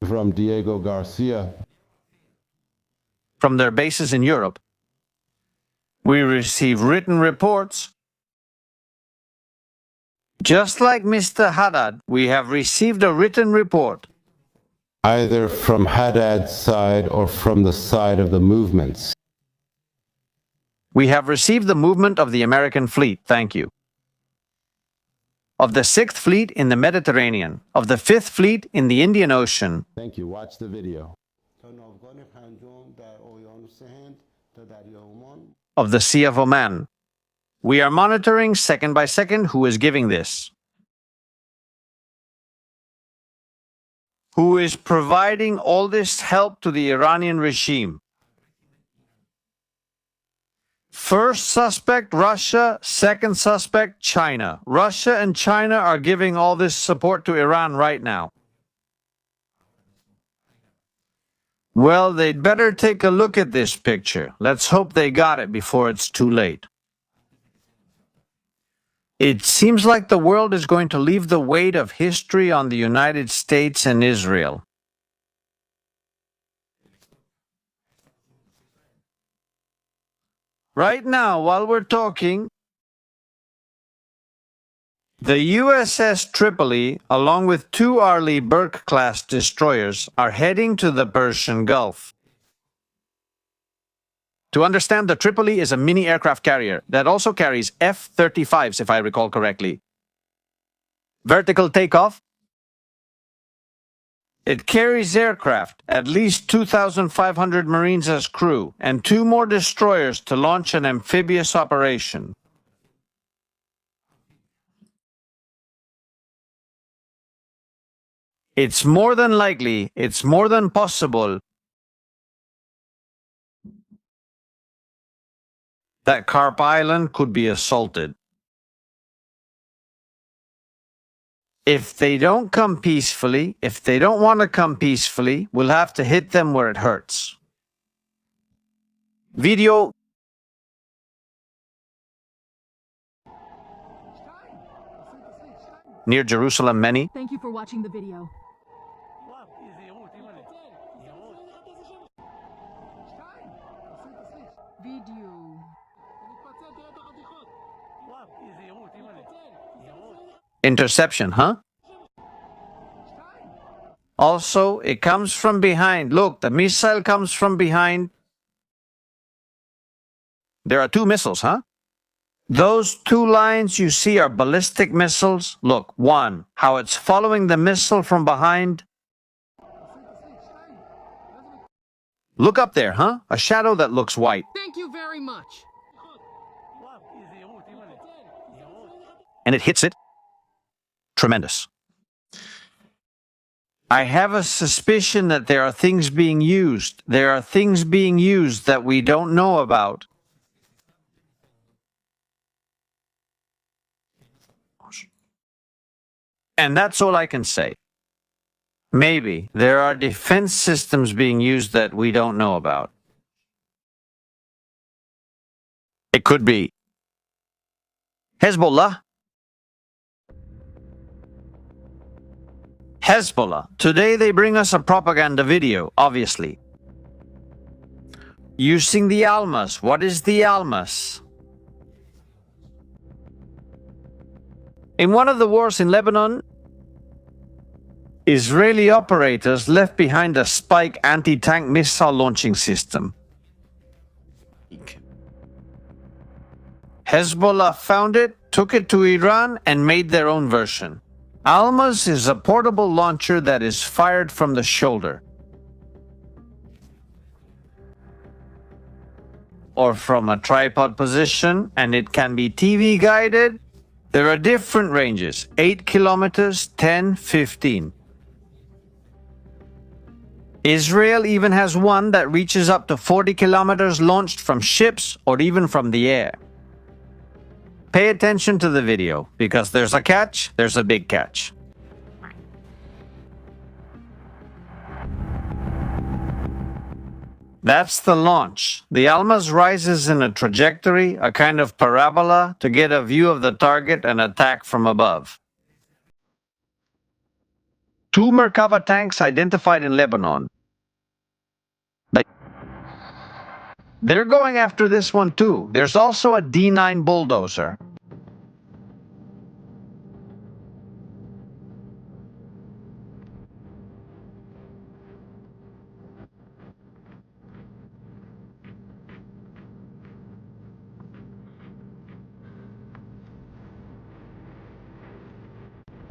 From Diego Garcia. From their bases in Europe. We receive written reports. Just like Mr. Haddad, we have received a written report. either from Haddad's side or from the side of the movements. We have received the movement of the American fleet, thank you. Of the 6th Fleet in the Mediterranean, of the 5th Fleet in the Indian Ocean, Thank you. Watch the video. of the Sea of Oman. We are monitoring second by second who is giving this. Who is providing all this help to the Iranian regime. First suspect, Russia. Second suspect, China. Russia and China are giving all this support to Iran right now. Well, they'd better take a look at this picture. Let's hope they got it before it's too late. It seems like the world is going to leave the weight of history on the United States and Israel. Right now, while we're talking, the USS Tripoli, along with 2 Arleigh Burke-class destroyers, are heading to the Persian Gulf. To understand, the Tripoli is a mini aircraft carrier that also carries F-35s, if I recall correctly. Vertical takeoff. It carries aircraft, at least 2,500 Marines as crew, and 2 more destroyers to launch an amphibious operation. It's more than likely, it's more than possible that Carp Island could be assaulted. If they don't come peacefully, if they don't want to come peacefully, we'll have to hit them where it hurts. Video. Near Jerusalem, many. Thank you for watching the video. Interception, huh? Also, it comes from behind. Look, the missile comes from behind. There are 2 missiles, huh? Those 2 lines you see are ballistic missiles. Look, 1, how it's following the missile from behind. Look up there, huh? A shadow that looks white. Thank you very much. And it hits it. Tremendous. I have a suspicion that there are things being used. There are things being used that we don't know about. And that's all I can say. Maybe there are defense systems being used that we don't know about. It could be Hezbollah. Hezbollah. Today they bring us a propaganda video, obviously. Using the Almas. What is the Almas? In one of the wars in Lebanon, Israeli operators left behind a Spike anti-tank missile launching system. Hezbollah found it, took it to Iran, and made their own version. Almas is a portable launcher that is fired from the shoulder. Or from a tripod position, and it can be TV guided. There are different ranges, 8 kilometers, 10, 15. Israel even has one that reaches up to 40 kilometers launched from ships or even from the air. Pay attention to the video, because there's a catch, there's a big catch. That's the launch. The Almas rises in a trajectory, a kind of parabola, to get a view of the target and attack from above. 2 Merkava tanks identified in Lebanon. They're going after this one too. There's also a D9 bulldozer.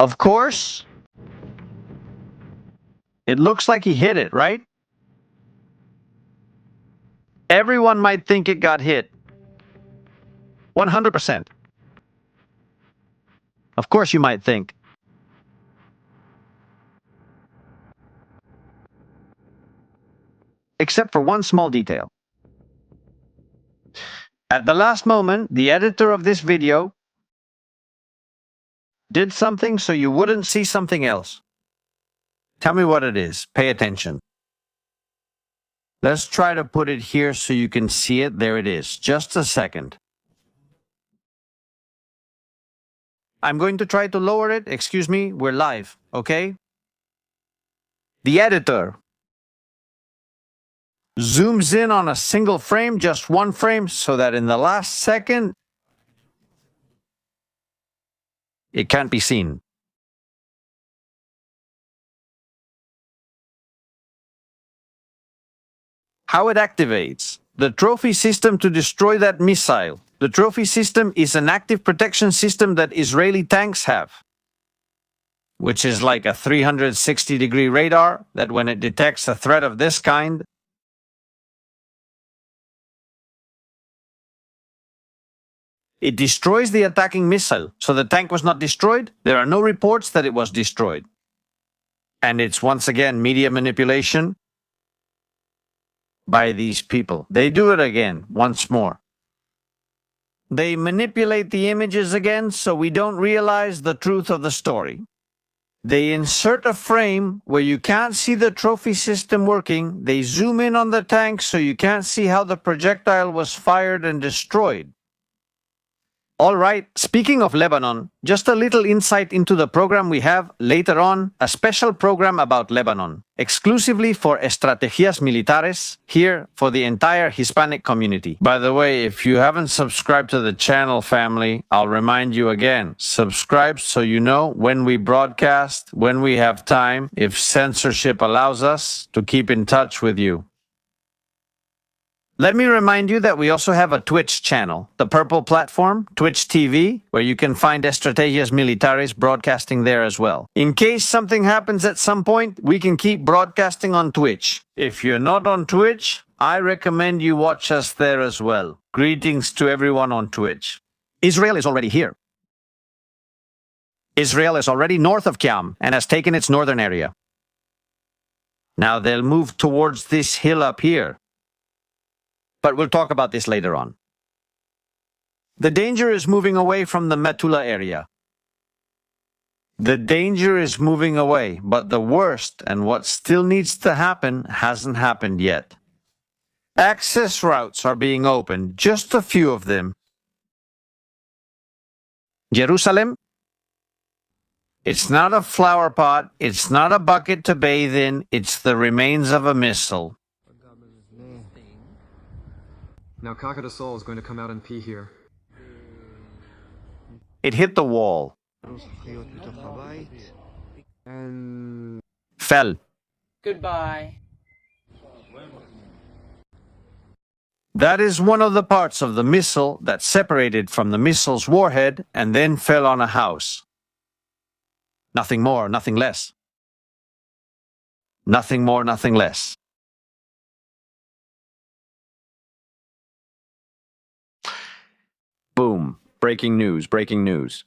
Of course, it looks like he hit it, right? Everyone might think it got hit. 100%. Of course you might think. Except for one small detail. At the last moment, the editor of this video did something so you wouldn't see something else. Tell me what it is. Pay attention. Let's try to put it here so you can see it. There it is. Just a second. I'm going to try to lower it. Excuse me, we're live, okay? The editor zooms in on a single frame, just one frame, so that in the last second, it can't be seen. How it activates the trophy system to destroy that missile. The trophy system is an active protection system that Israeli tanks have, which is like a 360-degree radar that when it detects a threat of this kind, it destroys the attacking missile. So the tank was not destroyed. There are no reports that it was destroyed. And it's once again media manipulation by these people. They do it again, once more. They manipulate the images again so we don't realize the truth of the story. They insert a frame where you can't see the trophy system working. They zoom in on the tank so you can't see how the projectile was fired and destroyed. All right, speaking of Lebanon, just a little insight into the program we have later on, a special program about Lebanon, exclusively for Estrategias Militares, here for the entire Hispanic community. By the way, if you haven't subscribed to the channel, family, I'll remind you again, subscribe so you know when we broadcast, when we have time, if censorship allows us to keep in touch with you. Let me remind you that we also have a Twitch channel, the purple platform, Twitch TV, where you can find Estrategias Militares broadcasting there as well. In case something happens at some point, we can keep broadcasting on Twitch. If you're not on Twitch, I recommend you watch us there as well. Greetings to everyone on Twitch. Israel is already here. Israel is already north of Qam and has taken its northern area. Now they'll move towards this hill up here. But we'll talk about this later on. The danger is moving away from the Metula area. The danger is moving away, but the worst and what still needs to happen hasn't happened yet. Access routes are being opened, just a few of them. Jerusalem? It's not a flower pot, it's not a bucket to bathe in, it's the remains of a missile. Now Kaka de Sol is going to come out and pee here. It hit the wall. And Fell. Goodbye. That is one of the parts of the missile that separated from the missile's warhead and then fell on a house. Nothing more, nothing less. Nothing more, nothing less. Boom. Breaking news, breaking news.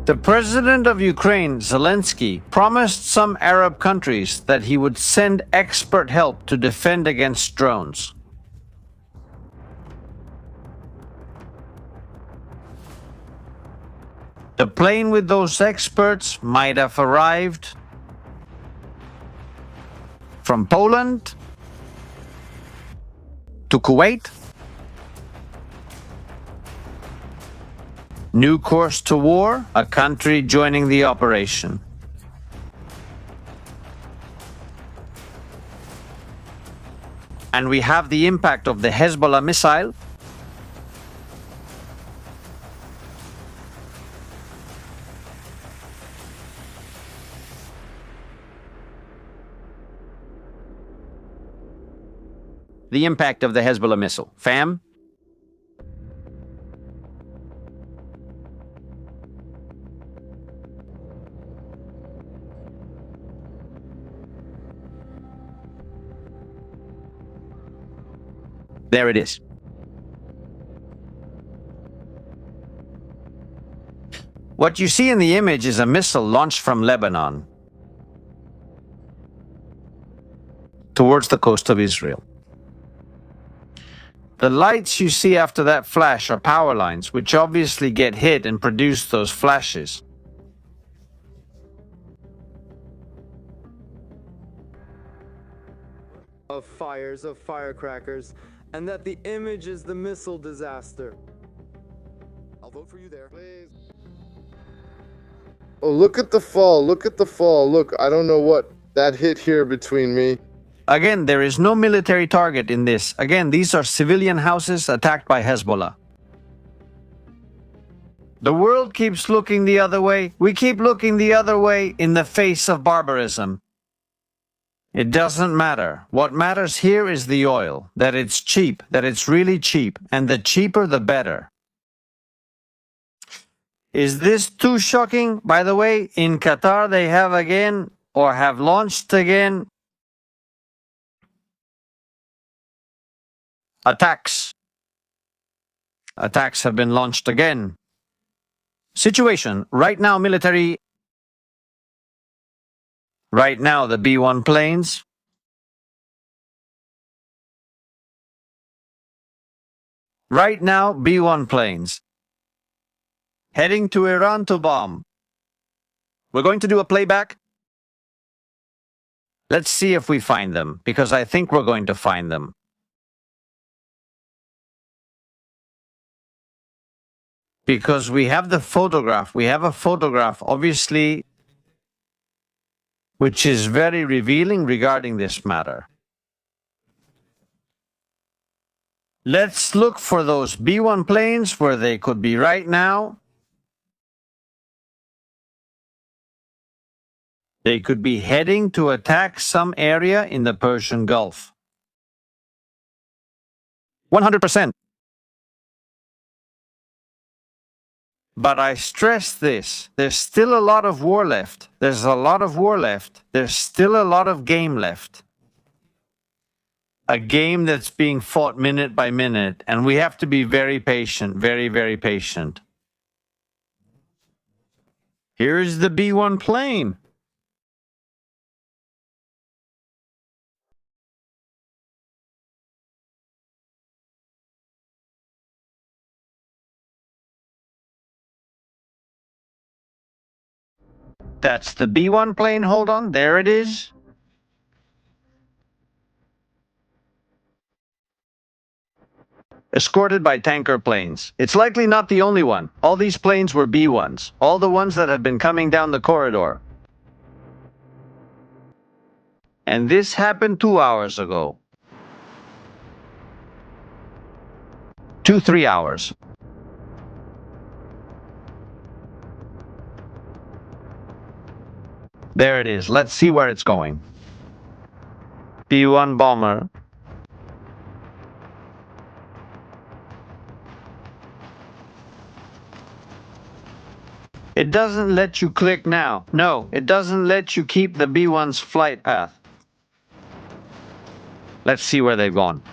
The president of Ukraine, Zelensky, promised some Arab countries that he would send expert help to defend against drones. The plane with those experts might have arrived from Poland to Kuwait New course to war, a country joining the operation. And we have the impact of the Hezbollah missile. The impact of the Hezbollah missile. Fam? There it is. What you see in the image is a missile launched from Lebanon towards the coast of Israel. The lights you see after that flash are power lines, which obviously get hit and produce those flashes. Of fires, of firecrackers, and that the image is the missile disaster. I'll vote for you there. Please. Oh, look at the fall. Look at the fall. Look, I don't know what that hit here between me. Again, there is no military target in this. Again, these are civilian houses attacked by Hezbollah. The world keeps looking the other way. We keep looking the other way in the face of barbarism. It doesn't matter. What matters here is the oil, that it's cheap, that it's really cheap, and the cheaper the better. Is this too shocking? By the way, in Qatar they have again, or have launched again, attacks. Attacks have been launched again. Situation, right now military. Right now the B-1 planes. Right now B-1 planes. Heading to Iran to bomb. We're going to do a playback. Let's see if we find them, because I think we're going to find them. Because we have the photograph. We have a photograph, obviously, which is very revealing regarding this matter. Let's look for those B-1 planes where they could be right now. They could be heading to attack some area in the Persian Gulf. 100%. But I stress this, there's still a lot of war left. There's a lot of war left. There's still a lot of game left. A game that's being fought minute by minute, and we have to be very patient, very, very patient. Here's the B-1 plane. That's the B-1 plane, hold on, there it is. Escorted by tanker planes. It's likely not the only one. All these planes were B-1s, all the ones that have been coming down the corridor. And this happened 2 hours ago. 3 hours. There it is. Let's see where it's going. B-1 bomber. It doesn't let you click now. No, it doesn't let you keep the B-1's flight path. Let's see where they've gone.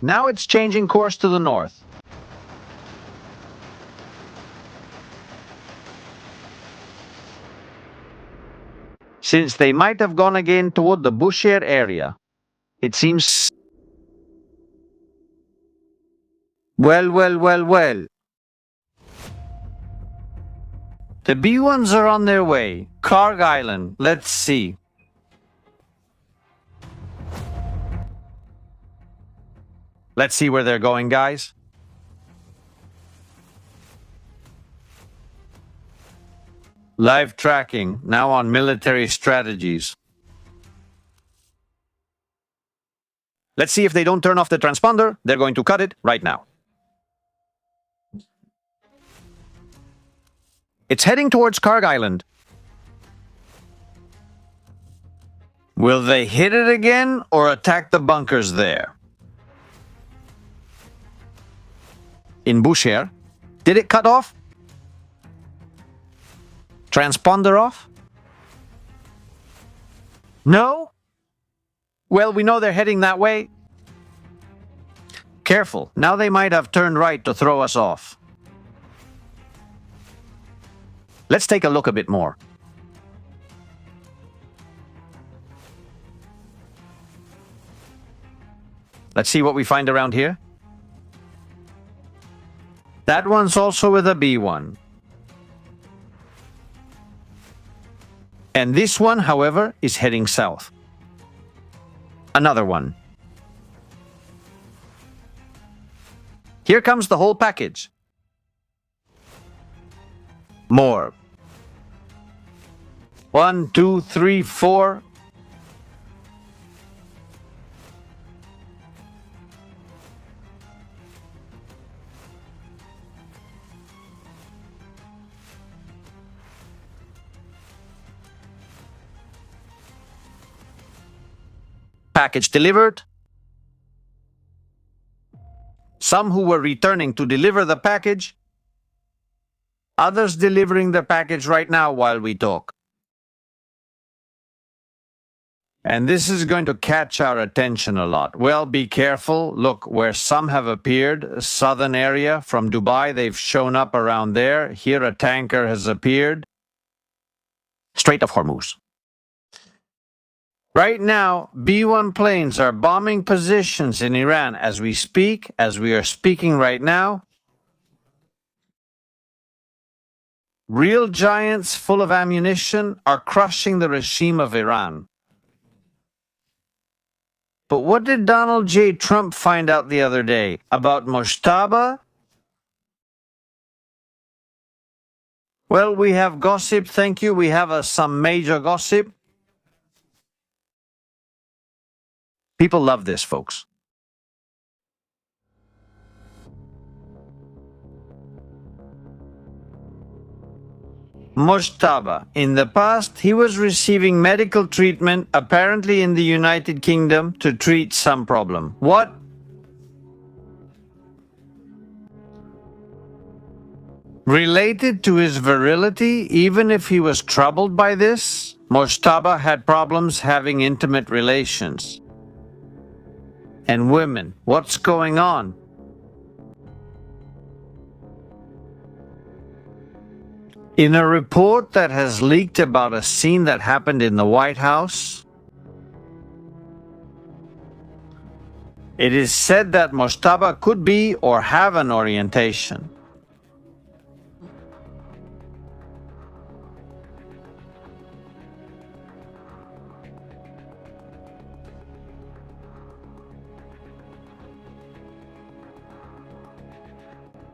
Now it's changing course to the north. Since they might have gone again toward the Bushehr area, it seems... Well. The B-1s are on their way. Karg Island, let's see. Let's see where they're going, guys. Live tracking, now on military strategies. Let's see if they don't turn off the transponder. They're going to cut it right now. It's heading towards Karg Island. Will they hit it again or attack the bunkers there? In Bushehr, did it cut off? Transponder off? No? Well, we know they're heading that way. Careful, now they might have turned right to throw us off. Let's take a look a bit more. Let's see what we find around here. That one's also with a B1. And this one, however, is heading south. Another one. Here comes the whole package. More. 1, 2, 3, 4. Package delivered. Some who were returning to deliver the package. Others delivering the package right now while we talk. And this is going to catch our attention a lot. Well, be careful. Look, where some have appeared, southern area from Dubai, they've shown up around there. Here a tanker has appeared. Strait of Hormuz. Right now, B-1 planes are bombing positions in Iran as we speak, as we are speaking right now. Real giants full of ammunition are crushing the regime of Iran. But what did Donald J. Trump find out the other day? About Mojtaba? Well, we have gossip, thank you. We have some major gossip. People love this, folks. Mojtaba. In the past, he was receiving medical treatment, apparently in the United Kingdom, to treat some problem. What? Related to his virility, even if he was troubled by this, Mojtaba had problems having intimate relations. And women, what's going on? In a report that has leaked about a scene that happened in the White House, it is said that Mojtaba could be or have an orientation.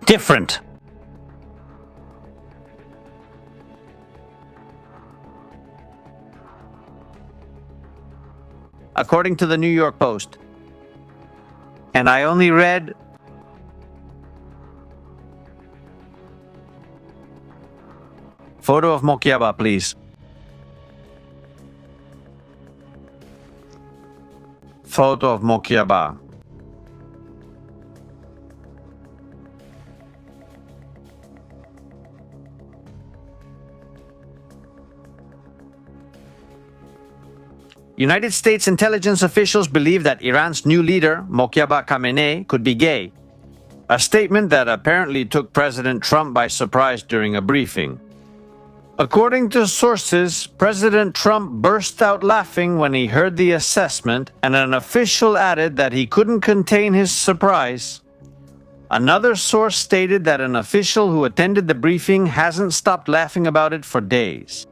Different. According to the New York Post. And I only read photo of Mokiaba, please. Photo of Mokiaba. United States intelligence officials believe that Iran's new leader, Mokiaba Khamenei, could be gay. A statement that apparently took President Trump by surprise during a briefing. According to sources, President Trump burst out laughing when he heard the assessment, and an official added that he couldn't contain his surprise. Another source stated that an official who attended the briefing hasn't stopped laughing about it for days.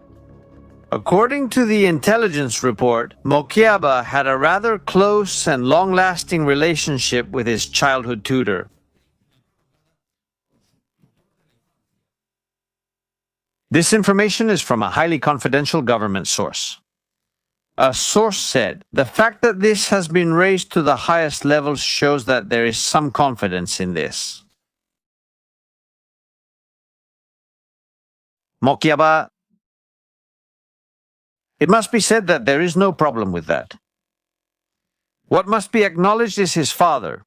According to the intelligence report, Mokiaba had a rather close and long-lasting relationship with his childhood tutor. This information is from a highly confidential government source. A source said, the fact that this has been raised to the highest levels shows that there is some confidence in this. Mokiaba. It must be said that there is no problem with that. What must be acknowledged is his father.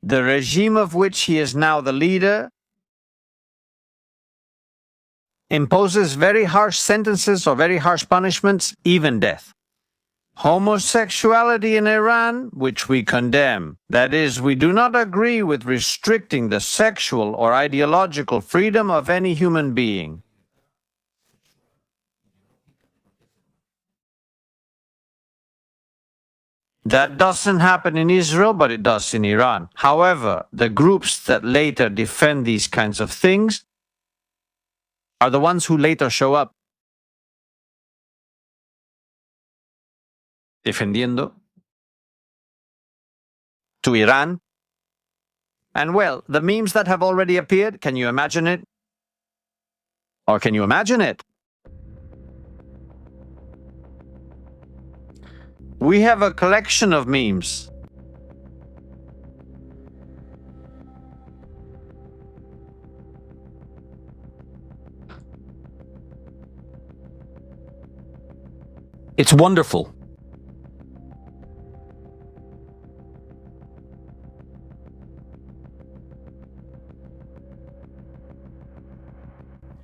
The regime of which he is now the leader imposes very harsh sentences or very harsh punishments, even death. Homosexuality in Iran, which we condemn. That is, we do not agree with restricting the sexual or ideological freedom of any human being. That doesn't happen in Israel, but it does in Iran. However, the groups that later defend these kinds of things are the ones who later show up defendiendo to Iran. And well, the memes that have already appeared, can you imagine it? Or can you imagine it? We have a collection of memes. It's wonderful.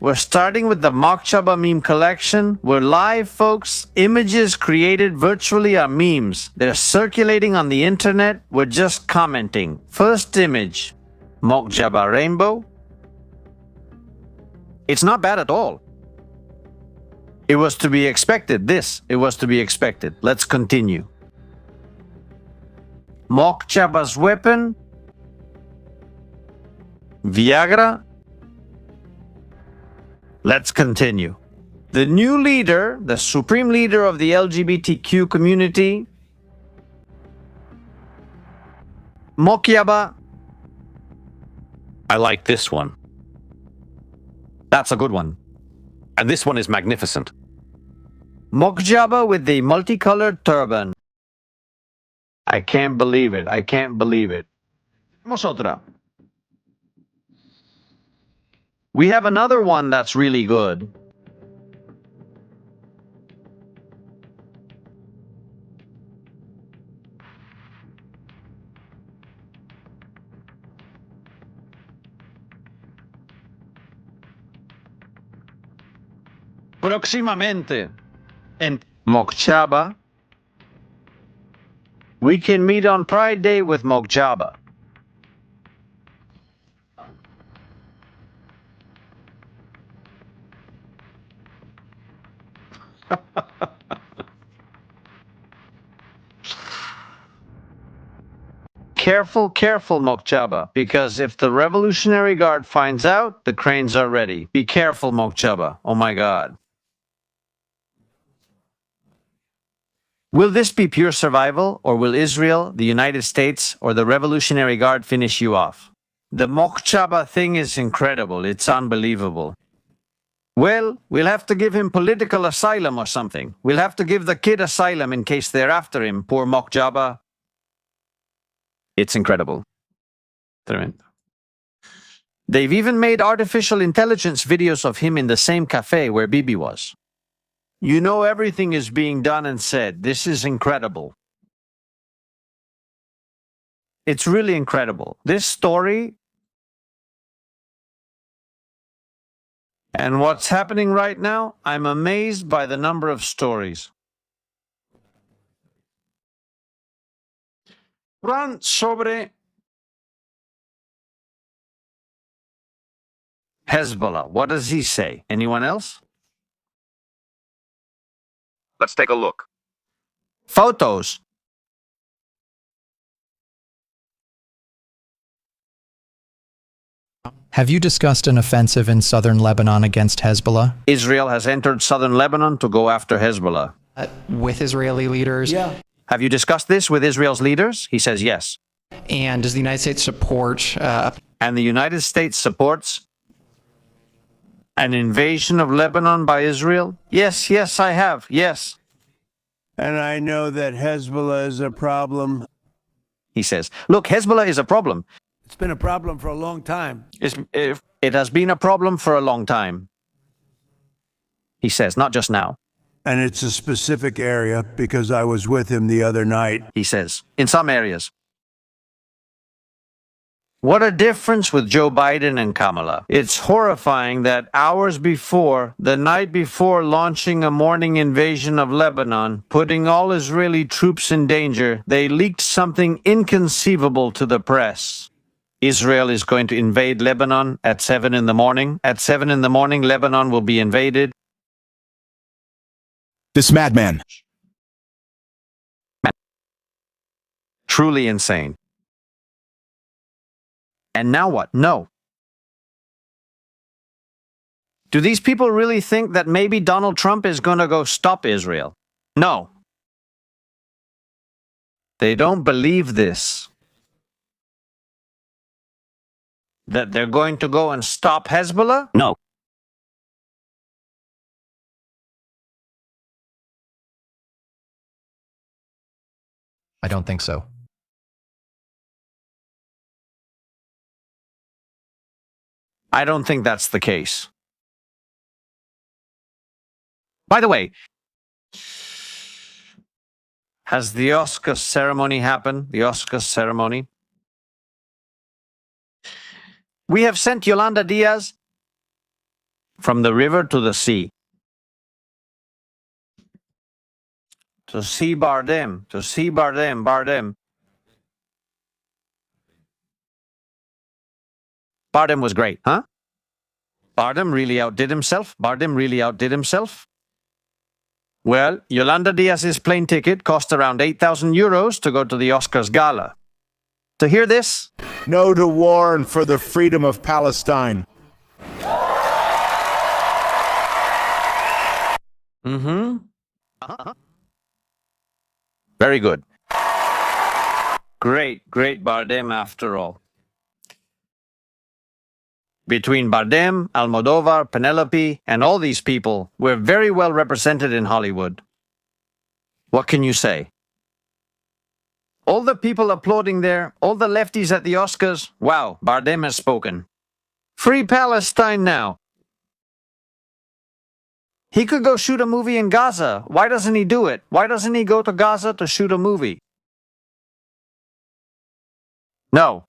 We're starting with the Mokhchaba meme collection. We're live, folks. Images created virtually are memes. They're circulating on the internet. We're just commenting. First image, Mokhchaba rainbow. It's not bad at all. It was to be expected. It was to be expected. Let's continue. Mokhchaba's weapon, Viagra. Let's continue. The new leader, the supreme leader of the LGBTQ community, Mokiaba. I like this one. That's a good one. And this one is magnificent. Mokhchaba with the multicolored turban. I can't believe it. I can't believe it. Vamos otra. We have another one that's really good. Próximamente en Mokhchaba. We can meet on Pride Day with Mokhchaba. Careful, careful, Mokhchaba, because if the Revolutionary Guard finds out, the cranes are ready. Be careful, Mokhchaba. Oh my God. Will this be pure survival, or will Israel, the United States, or the Revolutionary Guard finish you off? The Mokhchaba thing is incredible. It's unbelievable. Well, we'll have to give him political asylum or something. We'll have to give the kid asylum in case they're after him, poor Mokhchaba. It's incredible. Tremendo. They've even made artificial intelligence videos of him in the same cafe where Bibi was. You know everything is being done and said. This is incredible. It's really incredible. This story and what's happening right now, I'm amazed by the number of stories. Run sobre Hezbollah. What does he say? Anyone else? Let's take a look. Photos. Have you discussed an offensive in southern Lebanon against Hezbollah? Israel has entered southern Lebanon to go after Hezbollah. With Israeli leaders? Yeah. Have you discussed this with Israel's leaders? He says yes. And does the United States support... And the United States supports an invasion of Lebanon by Israel? Yes, yes, I have. Yes. And I know that Hezbollah is a problem. He says, look, Hezbollah is a problem. It's been a problem for a long time. It has been a problem for a long time. He says, not just now. And it's a specific area because I was with him the other night. He says, in some areas. What a difference with Joe Biden and Kamala. It's horrifying that hours before, the night before launching a morning invasion of Lebanon, putting all Israeli troops in danger, they leaked something inconceivable to the press. Israel is going to invade Lebanon at 7 in the morning. At 7 in the morning, Lebanon will be invaded. This madman. Truly insane. And now what? No. Do these people really think that maybe Donald Trump is going to go stop Israel? No. They don't believe this. That they're going to go and stop Hezbollah? No. I don't think so. I don't think that's the case. By the way, has the Oscar ceremony happened? The Oscar ceremony? We have sent Yolanda Diaz from the river to the sea. To see Bardem, Bardem. Bardem was great, huh? Bardem really outdid himself? Well, Yolanda Diaz's plane ticket cost around 8,000 euros to go to the Oscars gala. To hear this? No to war and for the freedom of Palestine. Mm-hmm. Very good. Great Bardem after all. Between Bardem, Almodovar, Penelope, and all these people, we're very well represented in Hollywood. What can you say? All the people applauding there, all the lefties at the Oscars, wow, Bardem has spoken. Free Palestine now. He could go shoot a movie in Gaza. Why doesn't he do it? Why doesn't he go to Gaza to shoot a movie? No.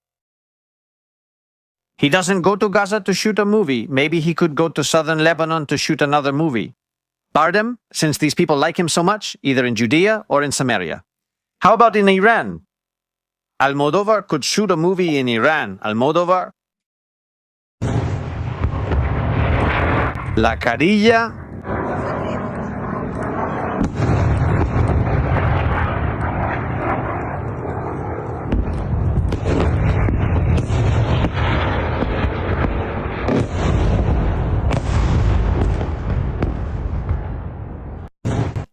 He doesn't go to Gaza to shoot a movie. Maybe he could go to southern Lebanon to shoot another movie. Bardem, since these people like him so much, either in Judea or in Samaria. How about in Iran? Almodovar could shoot a movie in Iran. Almodovar. La Carilla.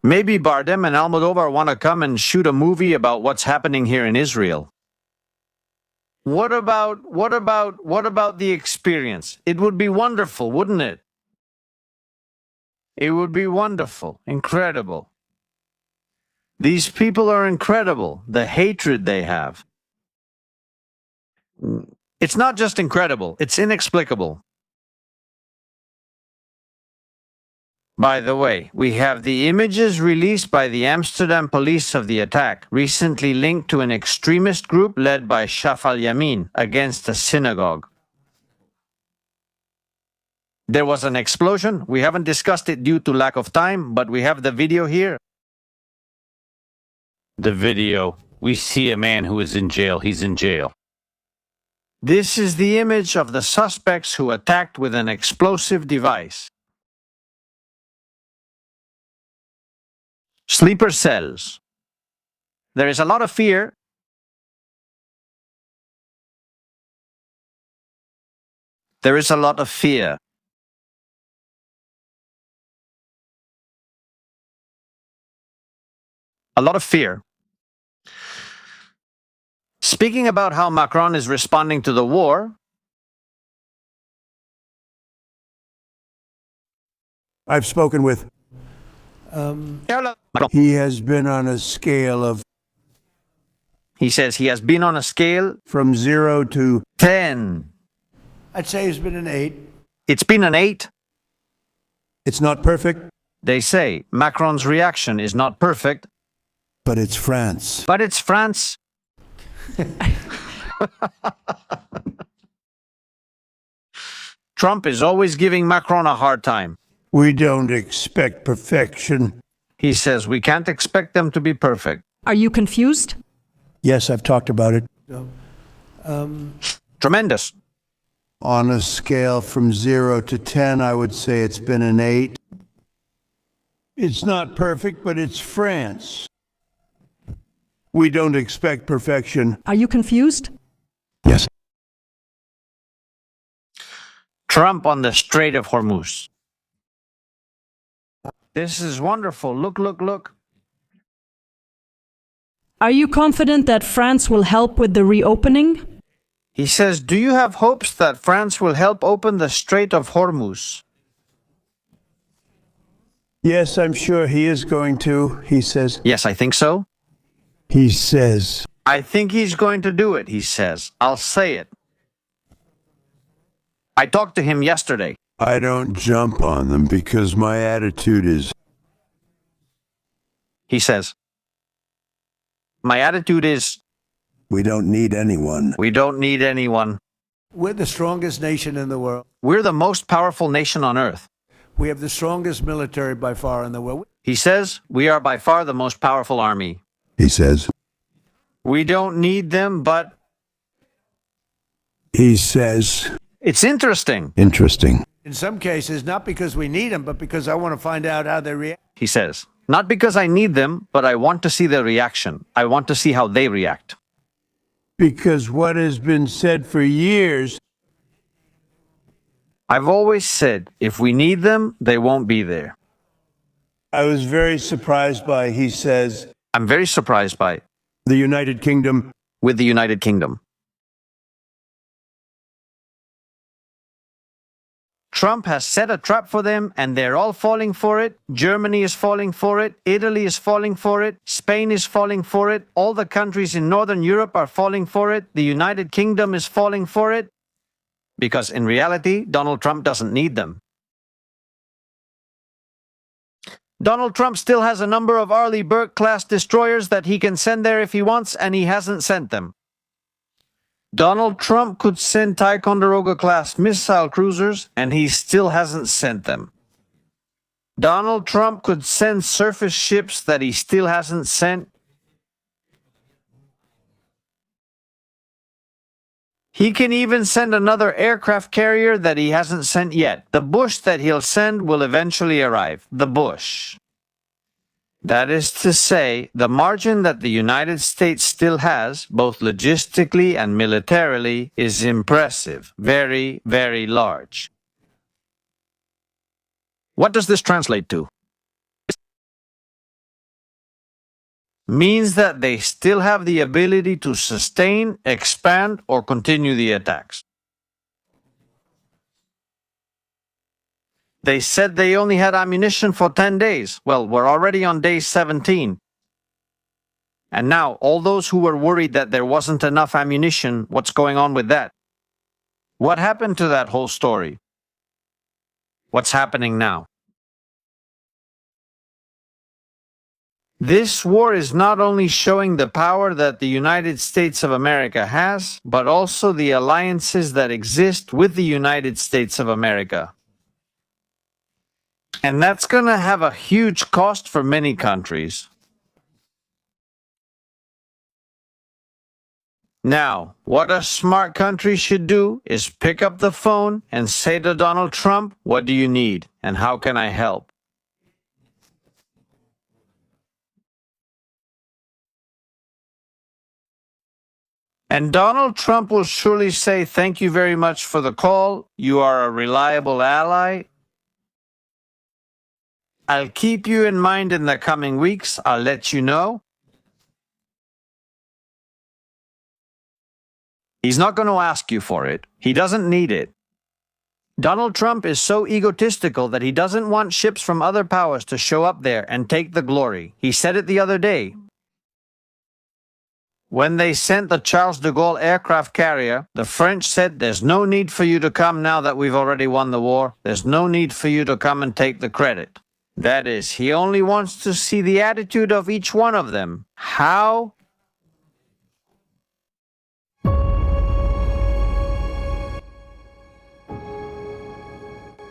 Maybe Bardem and Almodovar want to come and shoot a movie about what's happening here in Israel. What about the experience? It would be wonderful, wouldn't it? It would be wonderful, incredible. These people are incredible, the hatred they have. It's not just incredible, it's inexplicable. By the way, we have the images released by the Amsterdam police of the attack, recently linked to an extremist group led by Shaf al-Yamin against a synagogue. There was an explosion. We haven't discussed it due to lack of time, but we have the video here. The video. We see a man who is in jail. He's in jail. This is the image of the suspects who attacked with an explosive device. Sleeper cells. There is a lot of fear. There is a lot of fear. A lot of fear. Speaking about how Macron is responding to the war, I've spoken with. He has been on a scale of. He says he has been on a scale from 0 to 10. I'd say it's been an 8. It's been an 8. It's not perfect. They say Macron's reaction is not perfect. But it's France. But it's France. Trump is always giving Macron a hard time. We don't expect perfection. He says we can't expect them to be perfect. Are you confused? Yes, I've talked about it. Tremendous. On a scale from 0 to 10, I would say it's been an 8. It's not perfect, but it's France. We don't expect perfection. Are you confused? Yes. Trump on the Strait of Hormuz. This is wonderful. Look, look, look. Are you confident that France will help with the reopening? He says, do you have hopes that France will help open the Strait of Hormuz? Yes, I'm sure he is going to, he says. Yes, I think so. He says. I think he's going to do it, he says. I'll say it. I talked to him yesterday. I don't jump on them because my attitude is. He says, my attitude is. We don't need anyone. We don't need anyone. We're the strongest nation in the world. We're the most powerful nation on earth. We have the strongest military by far in the world. He says, we are by far the most powerful army. He says. We don't need them, but. He says. It's interesting. Interesting. In some cases, not because we need them, but because I want to find out how they react. He says, not because I need them, but I want to see their reaction. I want to see how they react. Because what has been said for years. I've always said, if we need them, they won't be there. I was very surprised by, he says. I'm very surprised by. The United Kingdom. With the United Kingdom. Trump has set a trap for them and they're all falling for it. Germany is falling for it. Italy is falling for it. Spain is falling for it. All the countries in Northern Europe are falling for it. The United Kingdom is falling for it. Because in reality, Donald Trump doesn't need them. Donald Trump still has a number of Arleigh Burke-class destroyers that he can send there if he wants, and he hasn't sent them. Donald Trump could send Ticonderoga-class missile cruisers, and he still hasn't sent them. Donald Trump could send surface ships that he still hasn't sent. He can even send another aircraft carrier that he hasn't sent yet. The Bush that he'll send will eventually arrive. The Bush. That is to say, the margin that the United States still has, both logistically and militarily, is impressive. Very, very large. What does this translate to? Means that they still have the ability to sustain, expand, or continue the attacks. They said they only had ammunition for 10 days. Well, we're already on day 17. And now, all those who were worried that there wasn't enough ammunition, what's going on with that? What happened to that whole story? What's happening now? This war is not only showing the power that the United States of America has, but also the alliances that exist with the United States of America. And that's going to have a huge cost for many countries. Now, what a smart country should do is pick up the phone and say to Donald Trump, what do you need and how can I help? And Donald Trump will surely say, thank you very much for the call. You are a reliable ally. I'll keep you in mind in the coming weeks. I'll let you know. He's not going to ask you for it. He doesn't need it. Donald Trump is so egotistical that he doesn't want ships from other powers to show up there and take the glory. He said it the other day. When they sent the Charles de Gaulle aircraft carrier, the French said, there's no need for you to come now that we've already won the war. There's no need for you to come and take the credit. That is, he only wants to see the attitude of each one of them. How?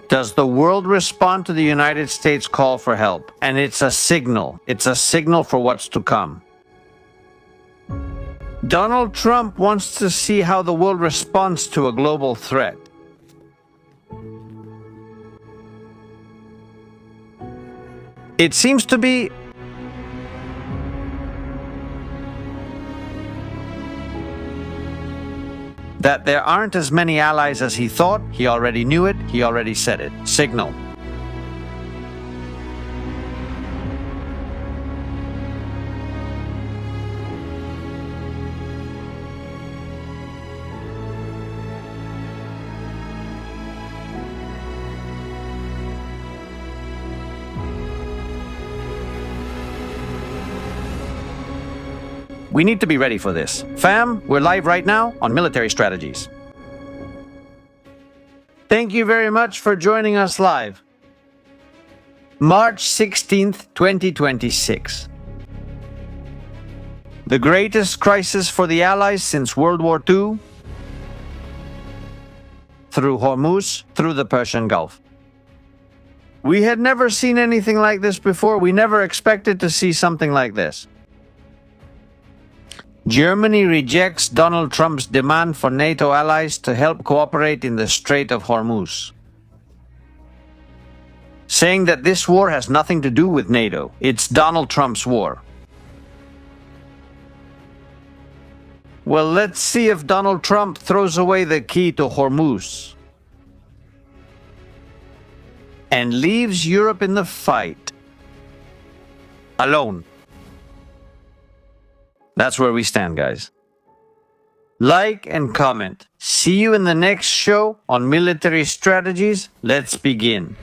Does the world respond to the United States call for help? And it's a signal. It's a signal for what's to come. Donald Trump wants to see how the world responds to a global threat. It seems to be that there aren't as many allies as he thought. He already knew it. He already said it. Signal. We need to be ready for this. Fam, we're live right now on Military Strategies. Thank you very much for joining us live. March 16th, 2026. The greatest crisis for the Allies since World War II, through Hormuz, through the Persian Gulf. We had never seen anything like this before. We never expected to see something like this. Germany rejects Donald Trump's demand for NATO allies to help cooperate in the Strait of Hormuz, saying that this war has nothing to do with NATO. It's Donald Trump's war. Well, let's see if Donald Trump throws away the key to Hormuz and leaves Europe in the fight alone. That's where we stand, guys. Like and comment. See you in the next show on Military Strategies. Let's begin.